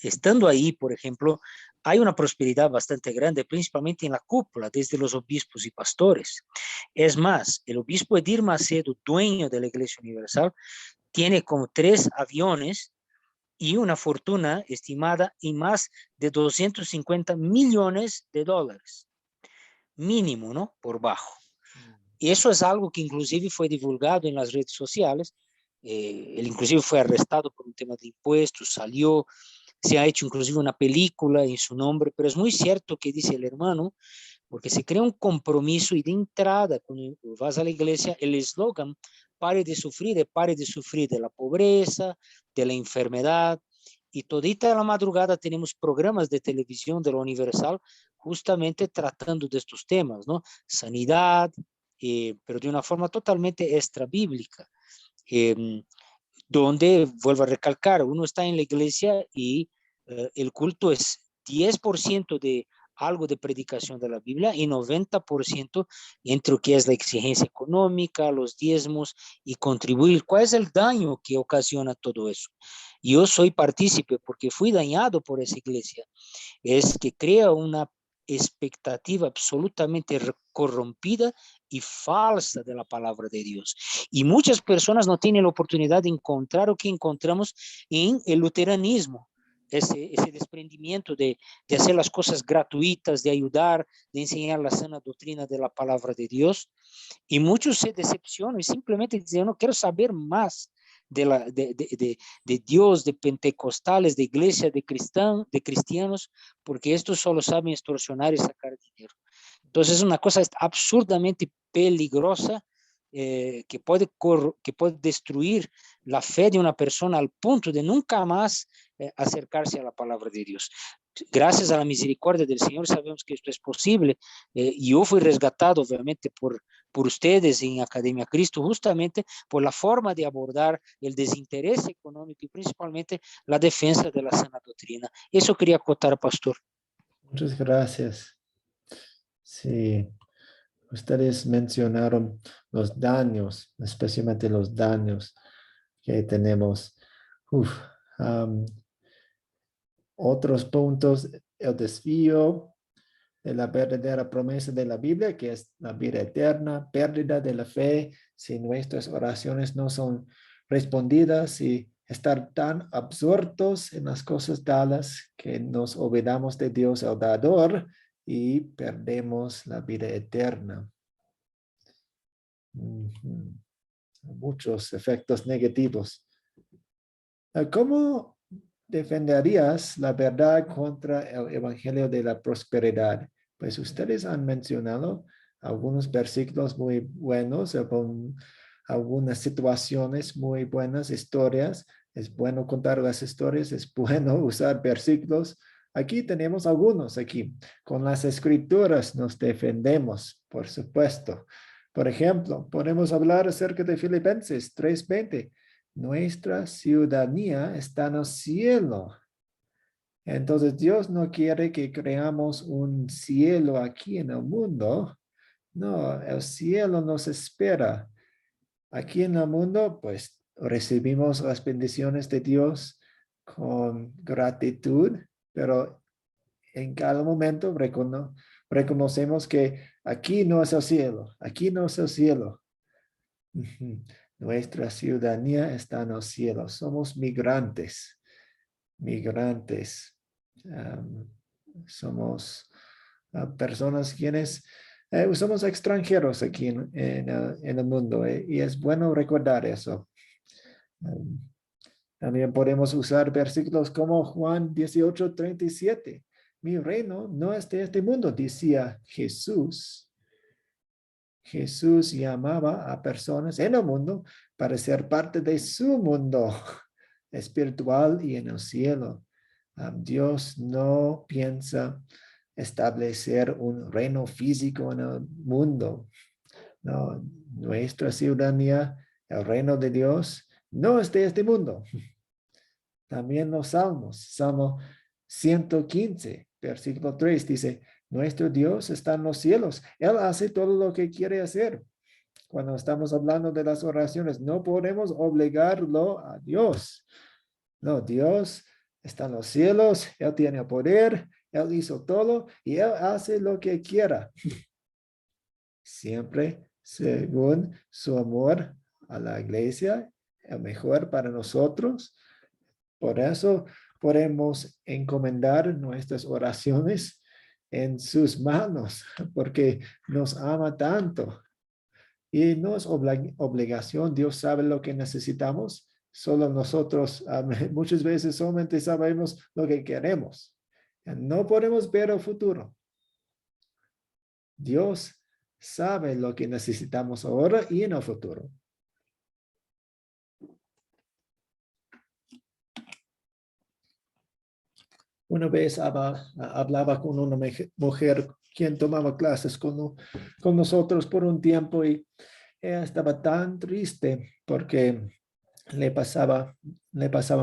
Estando ahí, por ejemplo, hay una prosperidad bastante grande, principalmente en la cúpula, desde los obispos y pastores. Es más, el obispo Edir Macedo, dueño de la Iglesia Universal, tiene como 3 aviones y una fortuna estimada en más de $250 millones, mínimo, ¿no?, por bajo. Y eso es algo que inclusive fue divulgado en las redes sociales. Él inclusive fue arrestado por un tema de impuestos, salió, se ha hecho inclusive una película en su nombre, pero es muy cierto que dice el hermano, porque se crea un compromiso y de entrada, cuando vas a la iglesia, el eslogan, pare de sufrir de la pobreza, de la enfermedad, y todita la madrugada tenemos programas de televisión de la Universal justamente tratando de estos temas, ¿no? Sanidad, pero de una forma totalmente extra bíblica, donde, vuelvo a recalcar, uno está en la iglesia y el culto es 10% de algo de predicación de la Biblia y 90% entre lo que es la exigencia económica, los diezmos y contribuir. ¿Cuál es el daño que ocasiona todo eso? Yo soy partícipe porque fui dañado por esa iglesia. Es que crea una expectativa absolutamente corrompida y falsa de la palabra de Dios. Y muchas personas no tienen la oportunidad de encontrar lo que encontramos en el luteranismo. Ese desprendimiento de hacer las cosas gratuitas, de ayudar, de enseñar la sana doctrina de la palabra de Dios. Y muchos se decepcionan y simplemente dicen, no quiero saber más de Dios, de pentecostales, de iglesia, de cristianos, porque estos solo saben extorsionar y sacar dinero. Entonces es una cosa absurdamente peligrosa que puede destruir la fe de una persona al punto de nunca más acercarse a la palabra de Dios. Gracias a la misericordia del Señor sabemos que esto es posible. Yo fui resgatado obviamente por ustedes en Academia Cristo, justamente por la forma de abordar el desinterés económico y principalmente la defensa de la sana doctrina. Eso quería acotar, pastor. Muchas gracias. Sí, ustedes mencionaron los daños, especialmente los daños que tenemos. Otros puntos, el desvío de la verdadera promesa de la Biblia, que es la vida eterna, pérdida de la fe, si nuestras oraciones no son respondidas y estar tan absortos en las cosas dadas que nos olvidamos de Dios el dador y perdemos la vida eterna. Muchos efectos negativos. ¿Cómo defenderías la verdad contra el evangelio de la prosperidad? Pues ustedes han mencionado algunos versículos muy buenos, algunas situaciones muy buenas, historias. Es bueno contar las historias, es bueno usar versículos. Aquí tenemos algunos aquí. Con las escrituras nos defendemos, por supuesto. Por ejemplo, podemos hablar acerca de Filipenses 3:20. Nuestra ciudadanía está en el cielo. Entonces Dios no quiere que creamos un cielo aquí en el mundo. No, el cielo nos espera. Aquí en el mundo, pues recibimos las bendiciones de Dios con gratitud, pero en cada momento reconocemos que aquí no es el cielo, aquí no es el cielo. Nuestra ciudadanía está en el cielo. Somos migrantes. Somos personas quienes somos extranjeros aquí en el mundo y es bueno recordar eso. También podemos usar versículos como Juan 18:37. Mi reino no es de este mundo, decía Jesús. Jesús llamaba a personas en el mundo para ser parte de su mundo espiritual y en el cielo. Dios no piensa establecer un reino físico en el mundo. No, nuestra ciudadanía, el reino de Dios, no es de este mundo. También los salmos, Salmo 115, versículo 3 dice, nuestro Dios está en los cielos. Él hace todo lo que quiere hacer. Cuando estamos hablando de las oraciones, no podemos obligarlo a Dios. No, Dios está en los cielos, Él tiene poder, Él hizo todo y Él hace lo que quiera. Siempre según su amor a la iglesia, el mejor para nosotros. Por eso podemos encomendar nuestras oraciones en sus manos, porque nos ama tanto. Y no es obligación, Dios sabe lo que necesitamos, solo nosotros muchas veces solamente sabemos lo que queremos. No podemos ver el futuro. Dios sabe lo que necesitamos ahora y en el futuro. Una vez hablaba con una mujer quien tomaba clases con nosotros por un tiempo y ella estaba tan triste porque le pasaban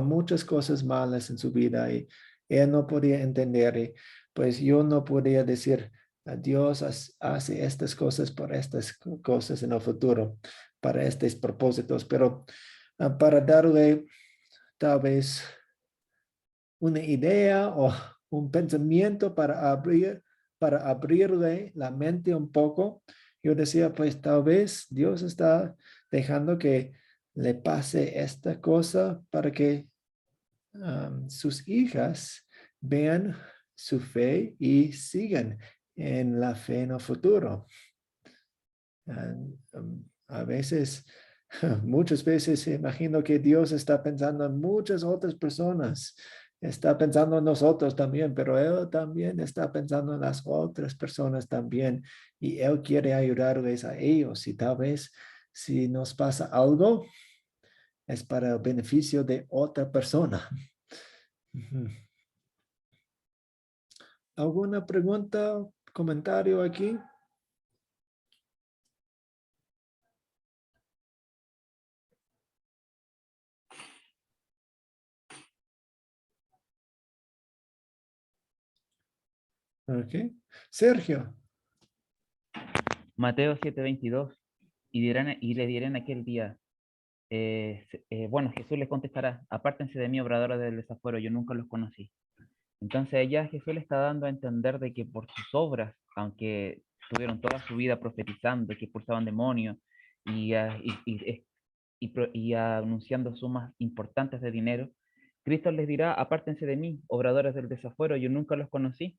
muchas cosas malas en su vida y Él no podía entender y pues yo no podía decir, Dios hace estas cosas por estas cosas en el futuro, para estos propósitos, pero para darle tal vez una idea o un pensamiento para abrirle la mente un poco. Yo decía, pues tal vez Dios está dejando que le pase esta cosa para que sus hijas vean su fe y sigan en la fe en el futuro. A veces, muchas veces imagino que Dios está pensando en muchas otras personas. Está pensando en nosotros también, pero Él también está pensando en las otras personas también. Y Él quiere ayudarles a ellos. Y tal vez si nos pasa algo, es para el beneficio de otra persona. ¿Alguna pregunta, comentario aquí? Ok. Sergio. Mateo 7:22, y le dirán aquel día, bueno, Jesús les contestará, apártense de mí, obradores del desafuero, yo nunca los conocí. Entonces ya Jesús le está dando a entender de que por sus obras, aunque tuvieron toda su vida profetizando, que expulsaban demonios y anunciando sumas importantes de dinero, Cristo les dirá, apártense de mí, obradores del desafuero, yo nunca los conocí.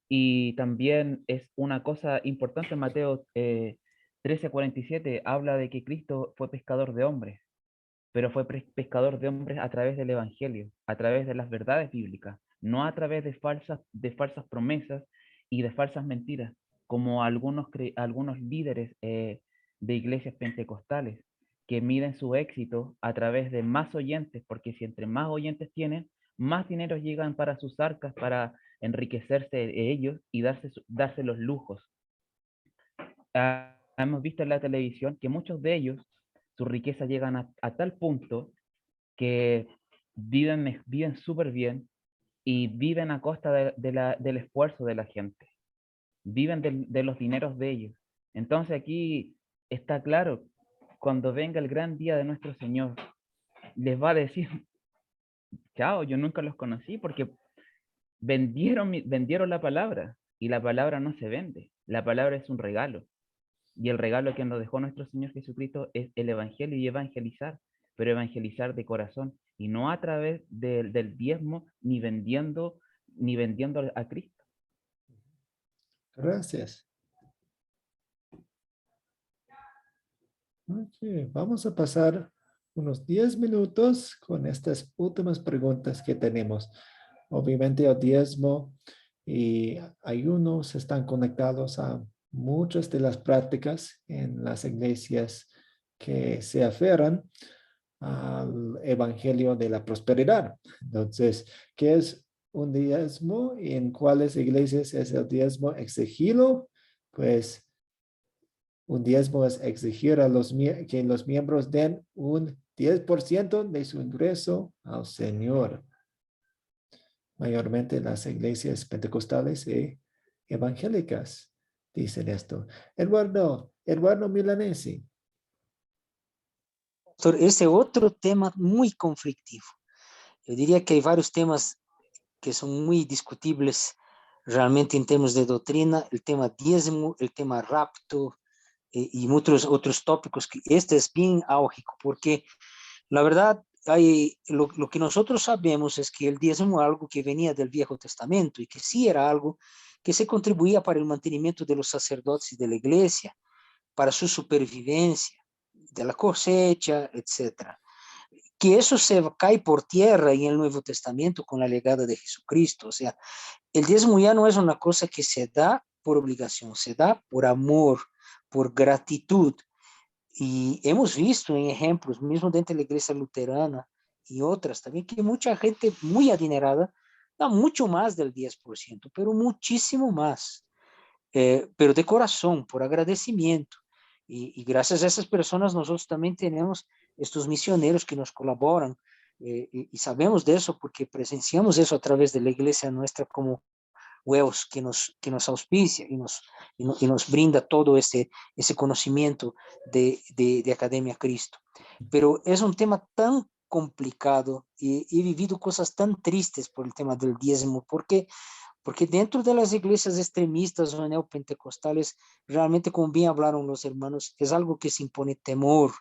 Y también es una cosa importante, Mateo 13:47, habla de que Cristo fue pescador de hombres, pero fue pescador de hombres a través del Evangelio, a través de las verdades bíblicas, no a través de falsas promesas y de falsas mentiras, como algunos líderes de iglesias pentecostales, que miden su éxito a través de más oyentes, porque si entre más oyentes tienen, más dinero llegan para sus arcas, para enriquecerse de ellos y darse los lujos. Hemos visto en la televisión que muchos de ellos, su riqueza llegan a tal punto que viven súper bien y viven a costa del esfuerzo de la gente. Viven de los dineros de ellos. Entonces aquí está claro, cuando venga el gran día de nuestro Señor, les va a decir, chao, yo nunca los conocí porque vendieron la palabra y la palabra no se vende. La palabra es un regalo. Y el regalo que nos dejó nuestro Señor Jesucristo es el Evangelio y evangelizar, pero evangelizar de corazón y no a través del diezmo ni vendiendo a Cristo. Gracias. Okay, vamos a pasar unos 10 minutos con estas últimas preguntas que tenemos. Obviamente el diezmo y ayunos están conectados a muchas de las prácticas en las iglesias que se aferran al evangelio de la prosperidad. Entonces, ¿qué es un diezmo y en cuáles iglesias es el diezmo exigido? Pues un diezmo es exigir a que los miembros den un 10% de su ingreso al Señor. Mayormente las iglesias pentecostales y evangélicas dicen esto. Eduardo Milanesi. Doctor, ese otro tema muy conflictivo. Yo diría que hay varios temas que son muy discutibles realmente en términos de doctrina, el tema diezmo, el tema rapto y muchos otros tópicos, que este es bien álgico, porque la verdad, lo que nosotros sabemos es que el diezmo es algo que venía del Viejo Testamento y que sí era algo que se contribuía para el mantenimiento de los sacerdotes y de la iglesia, para su supervivencia, de la cosecha, etcétera. Que eso se cae por tierra en el Nuevo Testamento con la llegada de Jesucristo. O sea, el diezmo ya no es una cosa que se da por obligación, se da por amor, por gratitud. Y hemos visto en ejemplos, mismo dentro de la iglesia luterana y otras también, que mucha gente muy adinerada da mucho más del 10%, pero muchísimo más. Pero de corazón, por agradecimiento. Y gracias a esas personas nosotros también tenemos estos misioneros que nos colaboran y sabemos de eso porque presenciamos eso a través de la iglesia nuestra como huevos que nos auspicia y nos brinda todo ese conocimiento de Academia Cristo. Pero es un tema tan complicado y he vivido cosas tan tristes por el tema del diezmo, porque dentro de las iglesias extremistas o neopentecostales, realmente, como bien hablaron los hermanos, es algo que se impone temor.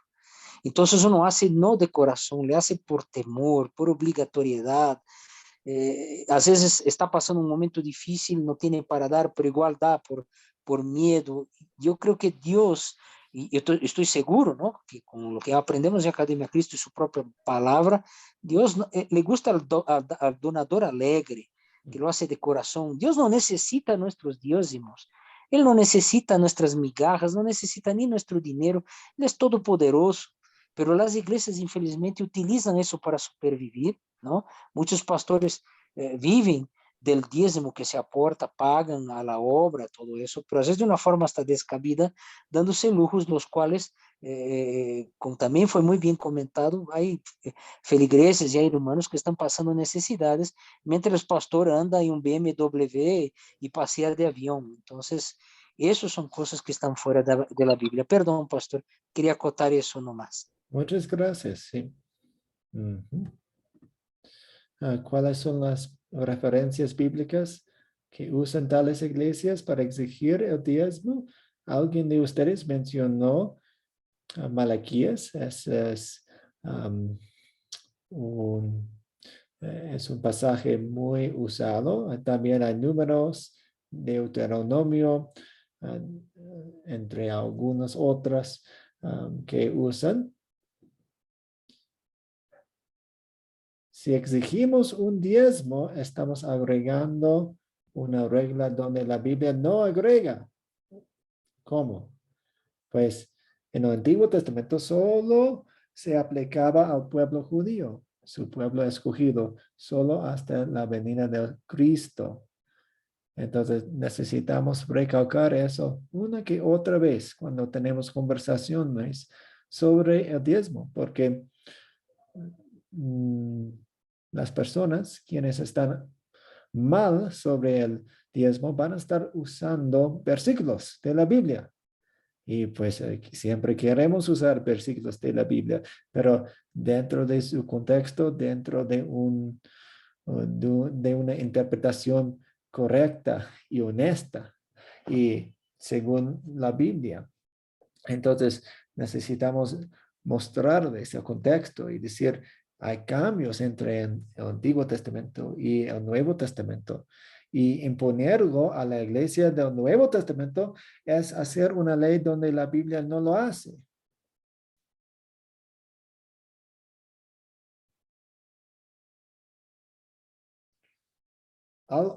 Entonces uno hace no de corazón, le hace por temor, por obligatoriedad. A veces está pasando un momento difícil, no tiene para dar, pero igual da por miedo. Yo creo que Dios, y yo estoy seguro, ¿no? Que con lo que aprendemos en Academia Cristo y su propia palabra, Dios le gusta al donador alegre, que lo hace de corazón. Dios no necesita nuestros diezmos. Él no necesita nuestras migajas, no necesita ni nuestro dinero. Él es todopoderoso. Pero las iglesias, infelizmente, utilizan eso para supervivir, ¿no? Muchos pastores viven del diezmo que se aporta, pagan a la obra, todo eso, pero a veces de una forma hasta descabida, dándose lujos, los cuales, como también fue muy bien comentado, hay feligreses y hay hermanos que están pasando necesidades, mientras el pastor anda en un BMW y pasea de avión. Entonces, eso son cosas que están fuera de la Biblia. Perdón, pastor, quería acotar eso nomás. Muchas gracias, sí. ¿Cuáles son las referencias bíblicas que usan tales iglesias para exigir el diezmo? Alguien de ustedes mencionó Malaquías. Es un pasaje muy usado. También hay Números, Deuteronomio, entre algunas otras que usan. Si exigimos un diezmo, estamos agregando una regla donde la Biblia no agrega. ¿Cómo? Pues en el Antiguo Testamento solo se aplicaba al pueblo judío, su pueblo escogido, solo hasta la venida de Cristo. Entonces necesitamos recalcar eso una que otra vez cuando tenemos conversaciones sobre el diezmo, porque las personas quienes están mal sobre el diezmo van a estar usando versículos de la Biblia. Y pues siempre queremos usar versículos de la Biblia, pero dentro de su contexto, dentro de una interpretación correcta y honesta y según la Biblia. Entonces necesitamos mostrarles el contexto y decir, hay cambios entre el Antiguo Testamento y el Nuevo Testamento. Y imponerlo a la iglesia del Nuevo Testamento es hacer una ley donde la Biblia no lo hace. Al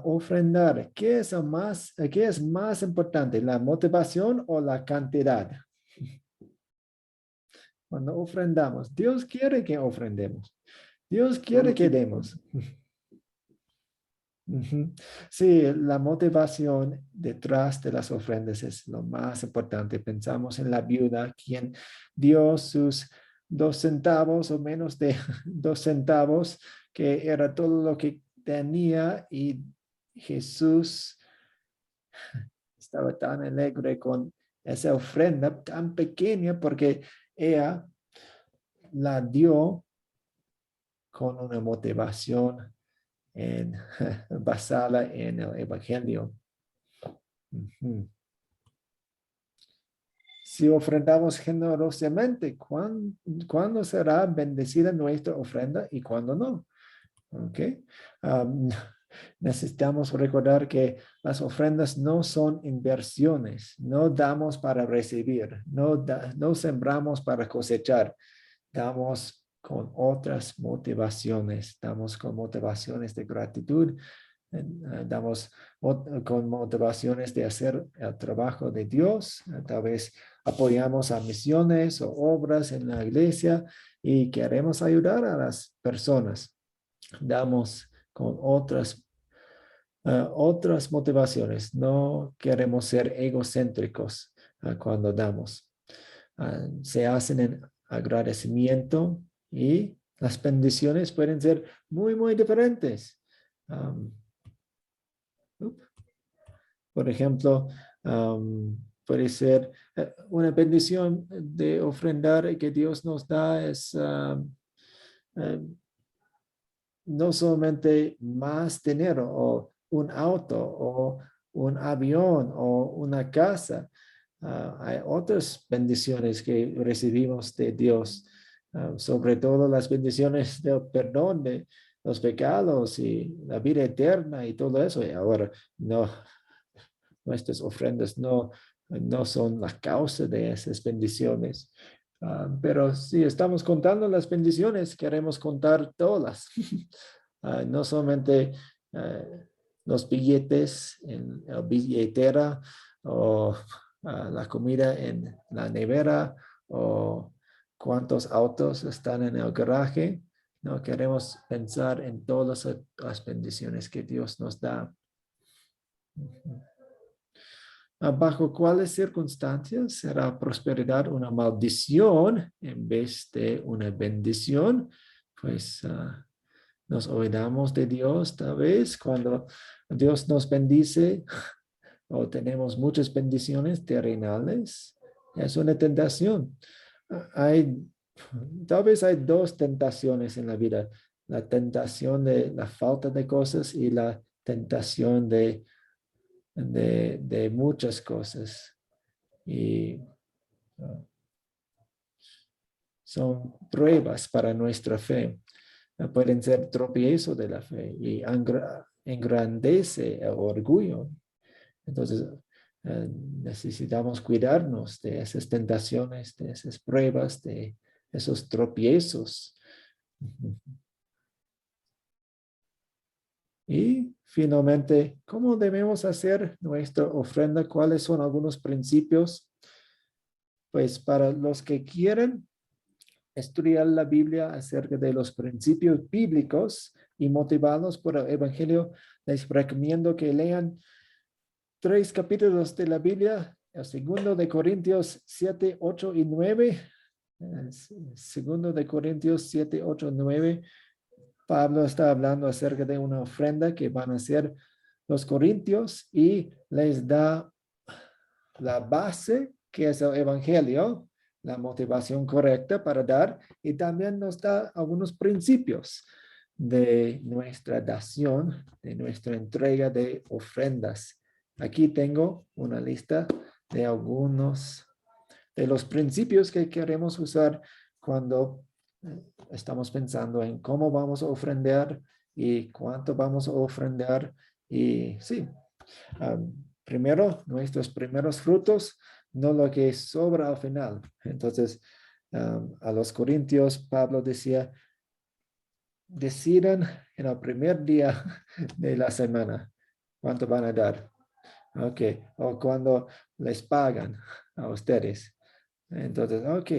ofrendar, ¿qué es más importante, la motivación o la cantidad? Cuando ofrendamos, Dios quiere que ofrendemos. Dios quiere que demos. Sí, la motivación detrás de las ofrendas es lo más importante. Pensamos en la viuda, quien dio sus 2 centavos o menos de 2 centavos, que era todo lo que tenía, y Jesús estaba tan alegre con esa ofrenda tan pequeña porque ella la dio con una motivación basada en el Evangelio. Si ofrendamos generosamente, ¿cuándo será bendecida nuestra ofrenda y cuándo no? Okay. Necesitamos recordar que las ofrendas no son inversiones, no damos para recibir, no sembramos para cosechar, damos con otras motivaciones, damos con motivaciones de gratitud, damos con motivaciones de hacer el trabajo de Dios, tal vez apoyamos a misiones o obras en la iglesia y queremos ayudar a las personas. Damos con otras motivaciones. No queremos ser egocéntricos cuando damos. Se hacen en agradecimiento, y las bendiciones pueden ser muy, muy diferentes. Por ejemplo, puede ser una bendición de ofrendar que Dios nos da es no solamente más dinero o un auto o un avión o una casa. Hay otras bendiciones que recibimos de Dios, sobre todo las bendiciones del perdón de los pecados y la vida eterna y todo eso. Y ahora nuestras ofrendas no son la causa de esas bendiciones. Pero si estamos contando las bendiciones, queremos contar todas. No solamente los billetes en la billetera o la comida en la nevera o cuántos autos están en el garaje. No queremos pensar en todas las bendiciones que Dios nos da. ¿Bajo cuáles circunstancias será prosperidad una maldición en vez de una bendición? Pues nos olvidamos de Dios tal vez cuando Dios nos bendice o tenemos muchas bendiciones terrenales. Es una tentación. Tal vez hay dos tentaciones en la vida. La tentación de la falta de cosas y la tentación de muchas cosas. Y son pruebas para nuestra fe. Pueden ser tropiezo de la fe y engrandece el orgullo. Entonces, necesitamos cuidarnos de esas tentaciones, de esas pruebas, de esos tropiezos. Y finalmente, ¿cómo debemos hacer nuestra ofrenda? ¿Cuáles son algunos principios? Pues para los que quieren estudiar la Biblia acerca de los principios bíblicos y motivados por el Evangelio, les recomiendo que lean 3 capítulos de la Biblia, el 2 de Corintios 7, 8 y 9. 2 de Corintios 7, 8 y 9. Pablo está hablando acerca de una ofrenda que van a hacer los corintios y les da la base, que es el Evangelio, la motivación correcta para dar, y también nos da algunos principios de nuestra dación, de nuestra entrega de ofrendas. Aquí tengo una lista de algunos de los principios que queremos usar cuando estamos pensando en cómo vamos a ofrendar y cuánto vamos a ofrendar. Y sí, primero, nuestros primeros frutos, no lo que sobra al final. Entonces, a los corintios, Pablo decía, decidan en el primer día de la semana cuánto van a dar. Ok, o cuando les pagan a ustedes. Entonces, ok,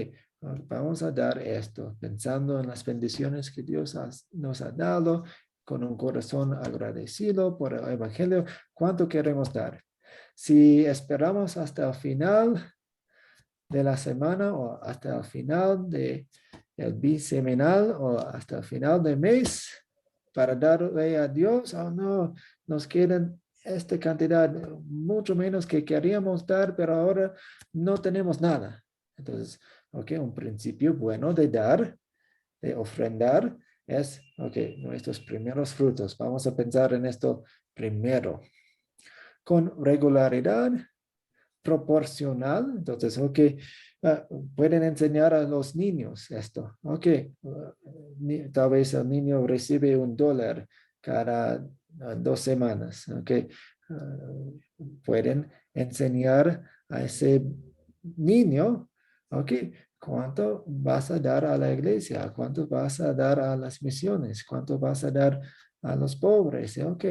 vamos a dar esto, pensando en las bendiciones que Dios nos ha dado, con un corazón agradecido por el Evangelio. ¿Cuánto queremos dar? Si esperamos hasta el final de la semana o hasta el final del bisemanal o hasta el final del mes para darle a Dios, o no, nos quedan esta cantidad, mucho menos que queríamos dar, pero ahora no tenemos nada. Entonces, ok, un principio bueno de dar, de ofrendar, es, ok, nuestros primeros frutos. Vamos a pensar en esto primero. Con regularidad, proporcional. Entonces, ok, pueden enseñar a los niños esto. Ok, tal vez el niño recibe $1 cada 2 semanas. Ok, pueden enseñar a ese niño, ok, ¿cuánto vas a dar a la iglesia? ¿Cuánto vas a dar a las misiones? ¿Cuánto vas a dar a los pobres? Ok,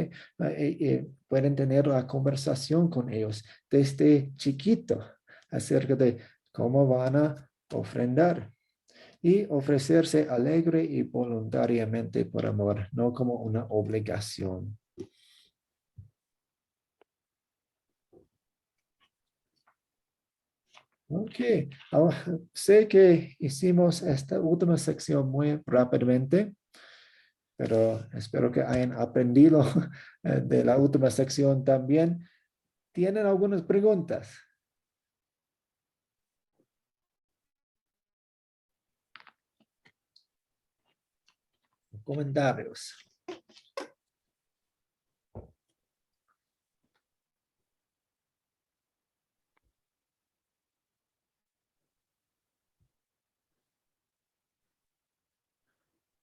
pueden tener la conversación con ellos desde chiquito acerca de cómo van a ofrendar y ofrecerse alegre y voluntariamente por amor, no como una obligación. Ok, ahora, sé que hicimos esta última sección muy rápidamente, pero espero que hayan aprendido de la última sección también. ¿Tienen algunas preguntas? Comentarios.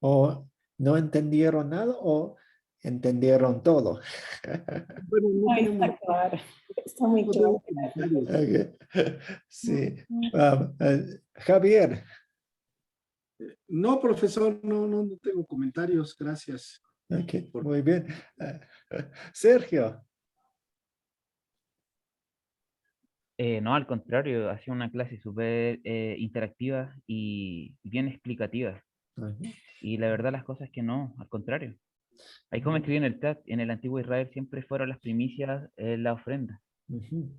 ¿O no entendieron nada o entendieron todo? Bueno, no Ahí tenemos, está claro. Está muy no claro. tenemos comentarios. Ok. Sí. Javier. No, profesor, no tengo comentarios. Gracias. Ok, muy bien. Sergio. No, al contrario, ha sido una clase súper interactiva y bien explicativa. Ujú. Y la verdad las cosas que no, al contrario. Ahí como escribí en el chat, en el antiguo Israel siempre fueron las primicias la ofrenda. Ujú.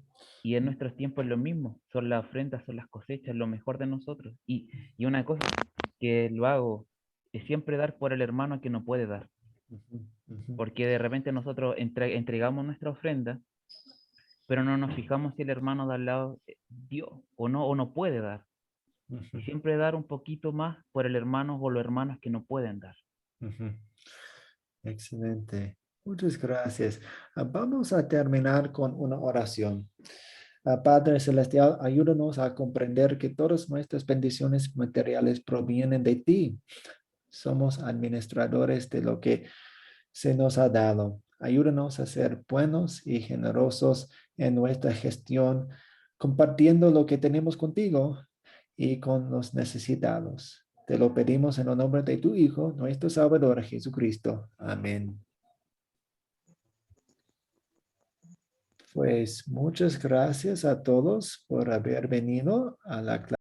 Y en nuestros tiempos es lo mismo, son las ofrendas, son las cosechas, lo mejor de nosotros. Y una cosa que lo hago es siempre dar por el hermano que no puede dar. Ujú. Ujú. Porque de repente nosotros entregamos nuestra ofrenda, pero no nos fijamos si el hermano de al lado dio o no puede dar. Ujú. Y siempre dar un poquito más por el hermano o los hermanos que no pueden dar. Ujú. Excelente. Muchas gracias. Vamos a terminar con una oración. Padre Celestial, ayúdanos a comprender que todas nuestras bendiciones materiales provienen de ti. Somos administradores de lo que se nos ha dado. Ayúdanos a ser buenos y generosos en nuestra gestión, compartiendo lo que tenemos contigo y con los necesitados. Te lo pedimos en el nombre de tu Hijo, nuestro Salvador Jesucristo. Amén. Pues muchas gracias a todos por haber venido a la clase.